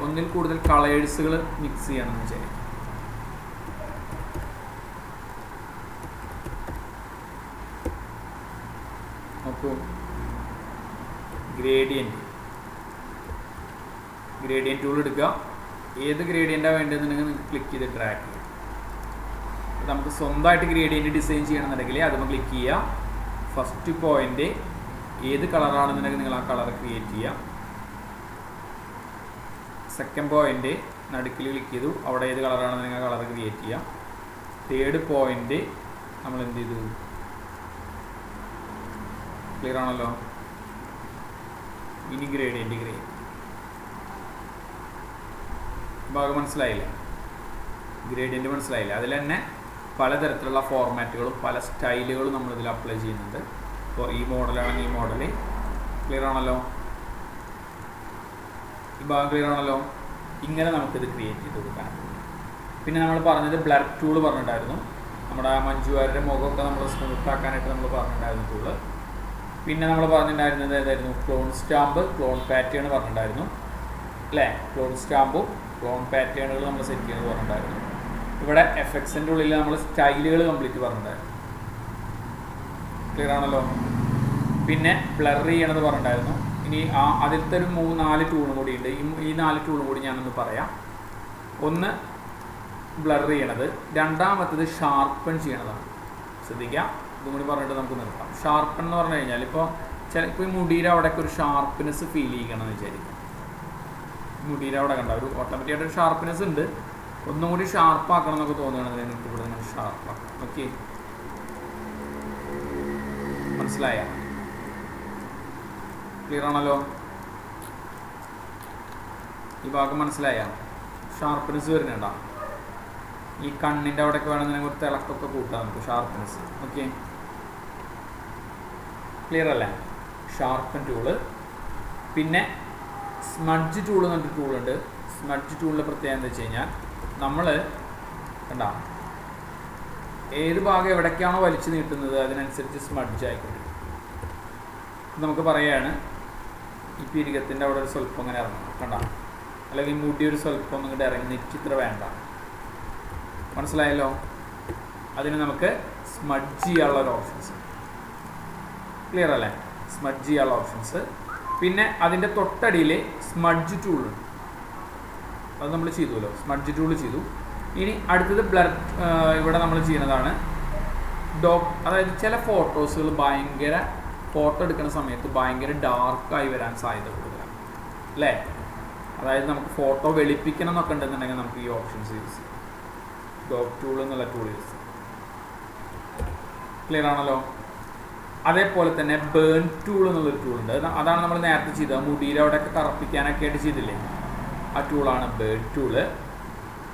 ഒന്നിൽ കൂടുതൽ കളേഴ്സുകൾ മിക്സ് ചെയ്യണമെന്ന് വെച്ചാൽ നോക്കൂ, ഗ്രേഡിയൻറ്റ് ടൂൾ എടുക്കുക. ഏത് ഗ്രേഡിയൻ്റാണ് വേണ്ടതെന്നുണ്ടെങ്കിൽ നിങ്ങൾക്ക് ക്ലിക്ക് ചെയ്ത് ഡ്രാഗ് ചെയ്യാം. നമുക്ക് സ്വന്തമായിട്ട് ഗ്രേഡിയൻറ്റ് ഡിസൈൻ ചെയ്യണമെന്നുണ്ടെങ്കിൽ അതുമ്പോൾ ക്ലിക്ക് ചെയ്യുക. ഫസ്റ്റ് പോയിൻ്റ് ഏത് കളറാണെന്നുണ്ടെങ്കിൽ നിങ്ങൾ ആ കളർ ക്രിയേറ്റ് ചെയ്യുക. സെക്കൻഡ് പോയിൻ്റ് നടുക്കിൽ ക്ലിക്ക് ചെയ്തു, അവിടെ ഏത് കളറാണെന്നുണ്ടെങ്കിൽ ആ കളർ ക്രിയേറ്റ് ചെയ്യാം. തേർഡ് പോയിൻ്റ് നമ്മൾ എന്ത് ചെയ്തു, ക്ലിയർ ആണല്ലോ? ഇനി ഗ്രേഡിയൻറ്റ് ക്രിയേറ്റ്. ഭാഗം മനസ്സിലായില്ലേ? ഗ്രേഡിയൻറ്റ് മനസ്സിലായില്ല? അതിൽ തന്നെ പലതരത്തിലുള്ള ഫോർമാറ്റുകളും പല സ്റ്റൈലുകളും നമ്മളിതിൽ അപ്ലൈ ചെയ്യുന്നുണ്ട്. ഇപ്പോൾ ഈ മോഡലാണെങ്കിൽ ഈ മോഡൽ. ക്ലിയർ ആണല്ലോ? ഈ ഭാഗം ക്ലിയർ ആണല്ലോ? ഇങ്ങനെ നമുക്കിത് ക്രിയേറ്റ് ചെയ്ത് കൊടുക്കാൻ. പിന്നെ നമ്മൾ പറഞ്ഞത് ബ്ലർ ടൂൾ പറഞ്ഞിട്ടുണ്ടായിരുന്നു. നമ്മുടെ മഞ്ജുവാരുടെ മുഖമൊക്കെ നമ്മൾ സ്മൂത്ത് ആക്കാനായിട്ട് നമ്മൾ പറഞ്ഞിട്ടുണ്ടായിരുന്നു ടൂള്. പിന്നെ നമ്മൾ പറഞ്ഞിട്ടുണ്ടായിരുന്നത് ഏതായിരുന്നു? ക്ലോൺ സ്റ്റാമ്പ്, ക്ലോൺ പാറ്റേൺ പറഞ്ഞിട്ടുണ്ടായിരുന്നു അല്ലേ? ക്ലോൺ സ്റ്റാമ്പും ക്ലോൺ പാറ്റേണുകൾ നമ്മൾ സെറ്റ് ചെയ്യുന്നത് പറഞ്ഞിട്ടുണ്ടായിരുന്നു. ഇവിടെ എഫക്ട്സിൻ്റെ ഉള്ളിൽ നമ്മൾ സ്റ്റൈലുകൾ കംപ്ലീറ്റ് പറഞ്ഞിട്ടുണ്ടായിരുന്നു. ക്ലിയർ ആണല്ലോ? പിന്നെ ബ്ലർ ചെയ്യണത് പറഞ്ഞിട്ടുണ്ടായിരുന്നു. ഇനി അതിലത്തെ ഒരു 3-4 ടൂളും കൂടി ഉണ്ട്. ഈ 4 ടൂളും കൂടി ഞാനൊന്ന് പറയാം. ഒന്ന് ബ്ലർ ചെയ്യണത്, രണ്ടാമത്തത് ഷാർപ്പൺ ചെയ്യണതാണ്. ശ്രദ്ധിക്കാം, ഇതും കൂടി പറഞ്ഞിട്ട് നമുക്ക് നിർത്താം. ഷാർപ്പൺ എന്ന് പറഞ്ഞു കഴിഞ്ഞാൽ ഇപ്പോൾ ഈ മുടിയുടെ അവിടെയൊക്കെ ഒരു ഷാർപ്പ്നെസ് ഫീൽ ചെയ്യണമെന്ന് വിചാരിക്കും. മുടിയുടെ അവിടെ കണ്ട ഒരു ഓട്ടോമാറ്റിക്കായിട്ട് ഒരു ഷാർപ്പ്നെസ് ഉണ്ട്. ഒന്നും കൂടി ഷാർപ്പാക്കണം എന്നൊക്കെ തോന്നുകയാണെങ്കിൽ നിങ്ങൾക്ക് ഇവിടെ നിന്ന് ഷാർപ്പാക്കാം. ഓക്കെ, മനസ്സിലായ? ക്ലിയർ ആണല്ലോ? ഈ ഭാഗം മനസ്സിലായ? ഷാർപ്പ്നെസ് വരുന്നുണ്ടോ? ഈ കണ്ണിൻ്റെ അവിടെയൊക്കെ വേണമെന്നുണ്ടെങ്കിൽ ഒരു തിളക്കൊക്കെ കൂട്ടാം നമുക്ക് ഷാർപ്പ്നെസ്. ഓക്കെ, ക്ലിയർ അല്ലേ? Sharpen tool. പിന്നെ സ്മഡ്ജ് ടൂൾ എന്നൊരു ടൂളുണ്ട്. സ്മഡ്ജ് ടൂളിൻ്റെ പ്രത്യേകത എന്താ വെച്ച് കഴിഞ്ഞാൽ നമ്മൾ കണ്ട ഏത് ഭാഗം എവിടേക്കാണോ വലിച്ചു നീട്ടുന്നത് അതിനനുസരിച്ച് സ്മഡ്ജ് ആയിക്കൊണ്ടിരിക്കും. നമുക്ക് പറയുകയാണ് ഈ പിരികത്തിൻ്റെ അവിടെ ഒരു സ്വല്പം ഇങ്ങനെ ഇറങ്ങണം കണ്ട, അല്ലെങ്കിൽ മുടി ഒരു സ്വല്പം ഇങ്ങോട്ട് ഇറങ്ങി നെറ്റ് ഇത്ര വേണ്ട. മനസ്സിലായല്ലോ? അതിന് നമുക്ക് സ്മഡ്ജ് ചെയ്യാനുള്ള ഒരു ഓപ്ഷൻസ്. ക്ലിയർ അല്ലേ? സ്മഡ്ജ് ചെയ്യാനുള്ള ഓപ്ഷൻസ്. പിന്നെ അതിൻ്റെ തൊട്ടടിയിൽ സ്മഡ്ജ് ടൂളുണ്ട്. അത് നമ്മൾ ചെയ്തുല്ലോ, സ്മഡ്ജ് ടൂൾ ചെയ്തു. ഇനി അടുത്തത് ബ്ലർ. ഇവിടെ നമ്മൾ ചെയ്യുന്നതാണ് അതായത് ചില ഫോട്ടോസുകൾ ഭയങ്കര ഫോട്ടോ എടുക്കുന്ന സമയത്ത് ഭയങ്കര ഡാർക്കായി വരാൻ സാധ്യത കൂടുതലാണ് അല്ലേ? അതായത് നമുക്ക് ഫോട്ടോ വെളുപ്പിക്കണം എന്നൊക്കെ ഉണ്ടെന്നുണ്ടെങ്കിൽ നമുക്ക് ഈ ഓപ്ഷൻസ് യൂസ് ചെയ്യാം. ഡോട്ട് ടൂൾ എന്നുള്ള ടൂൾ യൂസ് ചെയ്യാം. ക്ലിയർ ആണല്ലോ? അതേപോലെ തന്നെ ബേൺ ടൂൾ എന്നുള്ളൊരു ടൂളുണ്ട്. അതാണ് നമ്മൾ നേരത്തെ ചെയ്തത്, മുടിയിൽ അവിടെയൊക്കെ കറുപ്പിക്കാനൊക്കെ ആയിട്ട് ചെയ്തില്ലേ, ആ ടൂളാണ് ബേൺ ടൂള്.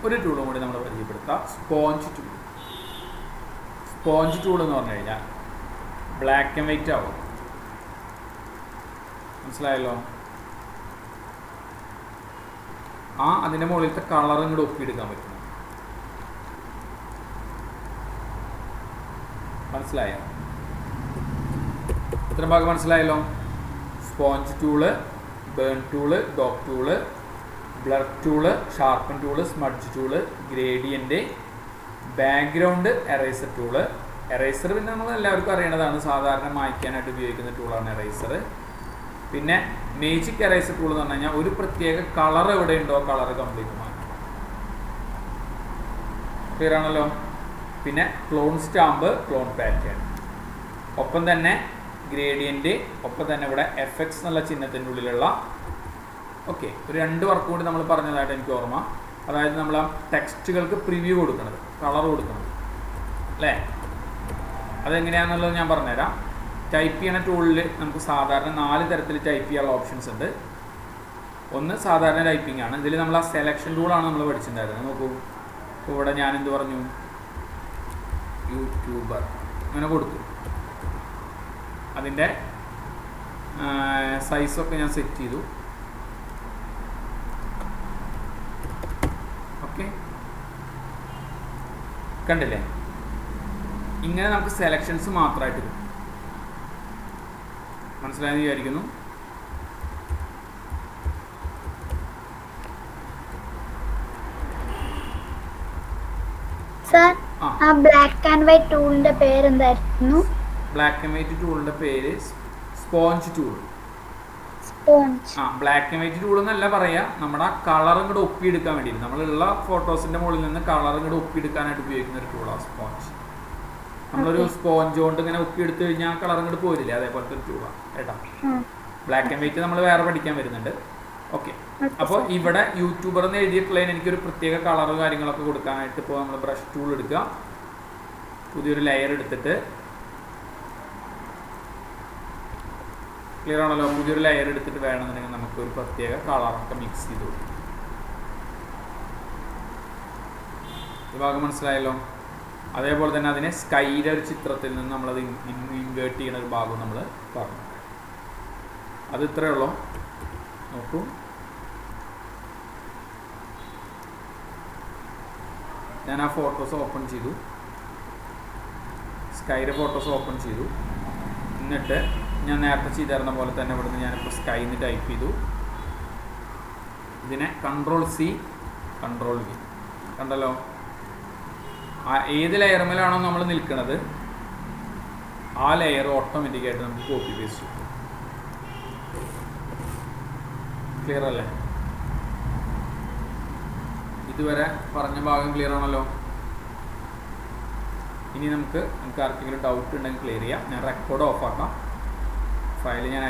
ഒരു ടൂളും കൂടി നമ്മൾ പരിചയപ്പെടുത്താം, സ്പോഞ്ച് ടൂൾ. സ്പോഞ്ച് ടൂൾ എന്ന് പറഞ്ഞു കഴിഞ്ഞാൽ ബ്ലാക്ക് ആൻഡ് വൈറ്റ് ആവും. മനസ്സിലായല്ലോ? അതിൻ്റെ മുകളിലത്തെ കളർ ഇങ്ങോട്ട് ഒപ്പിയെടുക്കാൻ പറ്റും. മനസ്സിലായോ? ഇത്രയും ഭാഗം മനസ്സിലായല്ലോ? Sponge tool, burn tool, dot tool, blur tool, sharpen tool, smudge tool, gradient, background eraser tool. Eraser പിന്നെ നമ്മൾ എല്ലാവർക്കും അറിയേണ്ടതാണ്, സാധാരണ മായ്ക്കാനായിട്ട് ഉപയോഗിക്കുന്ന ടൂളാണ് എറേസർ. പിന്നെ മേജിക് എറേസർ ടൂൾ എന്ന് പറഞ്ഞു കഴിഞ്ഞാൽ ഒരു പ്രത്യേക കളർ എവിടെ ഉണ്ടോ കളർ കംപ്ലീറ്റ് മാറ്റും. ക്ലിയർ ആണല്ലോ? പിന്നെ ക്ലോൺ സ്റ്റാമ്പ്, ക്ലോൺ പാറ്റേൺ, ഒപ്പം തന്നെ ഗ്രേഡിയൻ്റ്, ഒപ്പം തന്നെ ഇവിടെ FX എന്നുള്ള ചിഹ്നത്തിൻ്റെ ഉള്ളിലുള്ള ഓക്കെ ഒരു 2 വർക്ക് കൂടി നമ്മൾ പറഞ്ഞതായിട്ട് എനിക്ക് ഓർമ്മ. അതായത് നമ്മൾ ആ ടെക്സ്റ്റുകൾക്ക് പ്രിവ്യൂ കൊടുക്കുന്നത്, കളർ കൊടുക്കുന്നത് അല്ലേ? അതെങ്ങനെയാണെന്നുള്ളത് ഞാൻ പറഞ്ഞുതരാം. ടൈപ്പ് ചെയ്യണ ടൂളിൽ നമുക്ക് സാധാരണ 4 തരത്തിൽ ടൈപ്പ് ചെയ്യാനുള്ള ഓപ്ഷൻസ് ഉണ്ട്. ഒന്ന് സാധാരണ ടൈപ്പിംഗ് ആണ്. ഇതിൽ നമ്മൾ ആ സെലക്ഷൻ ടൂളാണ് നമ്മൾ പഠിച്ചിട്ടുണ്ടായിരുന്നത്. നോക്കൂ, ഇപ്പോൾ ഇവിടെ ഞാനെന്ത് പറഞ്ഞു, യൂട്യൂബർ അങ്ങനെ കൊടുത്തു. അതിൻ്റെ സൈസൊക്കെ ഞാൻ സെറ്റ് ചെയ്തു. ഓക്കെ, കണ്ടില്ലേ? ഇങ്ങനെ നമുക്ക് സെലക്ഷൻസ് മാത്രമായിട്ട് കിട്ടും. മനസ്സിലായെന്ന് വിചാരിക്കുന്നു. സർ, ആ ബ്ലാക്ക് ആൻഡ് വൈറ്റ് ടൂളിന്റെ പേര് എന്തായിരുന്നു? ബ്ലാക്ക് ആൻഡ് വൈറ്റ് ടൂളിന്റെ പേര് sponge tool. Sponge. Black and white tool എന്നല്ല പറയാ, നമ്മുടെ കളർ ഇങ്ങോട്ട് ഒപ്പിയെടുക്കാൻ വേണ്ടിയിട്ട് നമ്മളുള്ള ഫോട്ടോസിന്റെ മുകളിൽ നിന്ന് കളർ ഇങ്ങോട്ട് ഒപ്പിയെടുക്കാനായിട്ട് ഉപയോഗിക്കുന്ന ഒരു ടൂളാണ് സ്പോഞ്ച്. നമ്മളൊരു സ്പോഞ്ച് കൊണ്ട് ഇങ്ങനെ ഒപ്പിയെടുത്ത് കഴിഞ്ഞാൽ കളർ ഇങ്ങോട്ട് പോരില്ലേ, അതേപോലത്തെ ഒരു ടൂളാണ് കേട്ടോ. ബ്ലാക്ക് ആൻഡ് വൈറ്റ് നമ്മൾ വേറെ പഠിക്കാൻ വരുന്നുണ്ട്. ഓക്കെ, അപ്പോൾ ഇവിടെ യൂട്യൂബർ എന്ന് എഴുതിയിട്ടുള്ളതിന് എനിക്കൊരു പ്രത്യേക കളർ കാര്യങ്ങളൊക്കെ കൊടുക്കാനായിട്ട് ഇപ്പോൾ നമ്മൾ ബ്രഷ് ടൂൾ എടുക്കുക, പുതിയൊരു ലെയർ എടുത്തിട്ട്, ക്ലിയർ ആണല്ലോ? പുതിയൊരു ലെയർ എടുത്തിട്ട് വേണമെന്നുണ്ടെങ്കിൽ നമുക്ക് ഒരു പ്രത്യേക കളറൊക്കെ മിക്സ് ചെയ്ത് കൊടുക്കും. ഈ ഭാഗം മനസ്സിലായല്ലോ? അതേപോലെ തന്നെ അതിനെ സ്കൈയുടെ ഒരു ചിത്രത്തിൽ നിന്ന് നമ്മളത് ഇൻവേർട്ട് ചെയ്യുന്ന ഒരു ഭാഗം നമ്മൾ പറഞ്ഞു. അത് ഇത്രയേ ഉള്ളൂ. നോക്കൂ, ഞാൻ ആ ഫോട്ടോസ് ഓപ്പൺ ചെയ്തു, സ്കൈയുടെ ഫോട്ടോസ് ഓപ്പൺ ചെയ്തു. എന്നിട്ട് ഞാൻ നേരത്തെ ചെയ്തിരുന്ന പോലെ തന്നെ ഇവിടുന്ന് ഞാനിപ്പോൾ സ്കൈന്ന് ടൈപ്പ് ചെയ്തു. ഇതിനെ Ctrl+C Ctrl+V, കണ്ടല്ലോ? ഏത് ലെയർമേലാണോ നമ്മൾ നിൽക്കുന്നത് ആ ലെയർ ഓട്ടോമാറ്റിക്കായിട്ട് നമുക്ക് കോപ്പി പേസ്റ്റ് ചെയ്യും. ക്ലിയർ അല്ലേ? ഇതുവരെ പറഞ്ഞ ഭാഗം ക്ലിയർ ആണല്ലോ? ഇനി നമുക്ക് ആർക്കെങ്കിലും ഡൗട്ട് ഉണ്ടെങ്കിൽ ക്ലിയർ ചെയ്യാം. ഞാൻ റെക്കോർഡ് ഓഫ് ആക്കാം. ഫയൽ ഞാൻ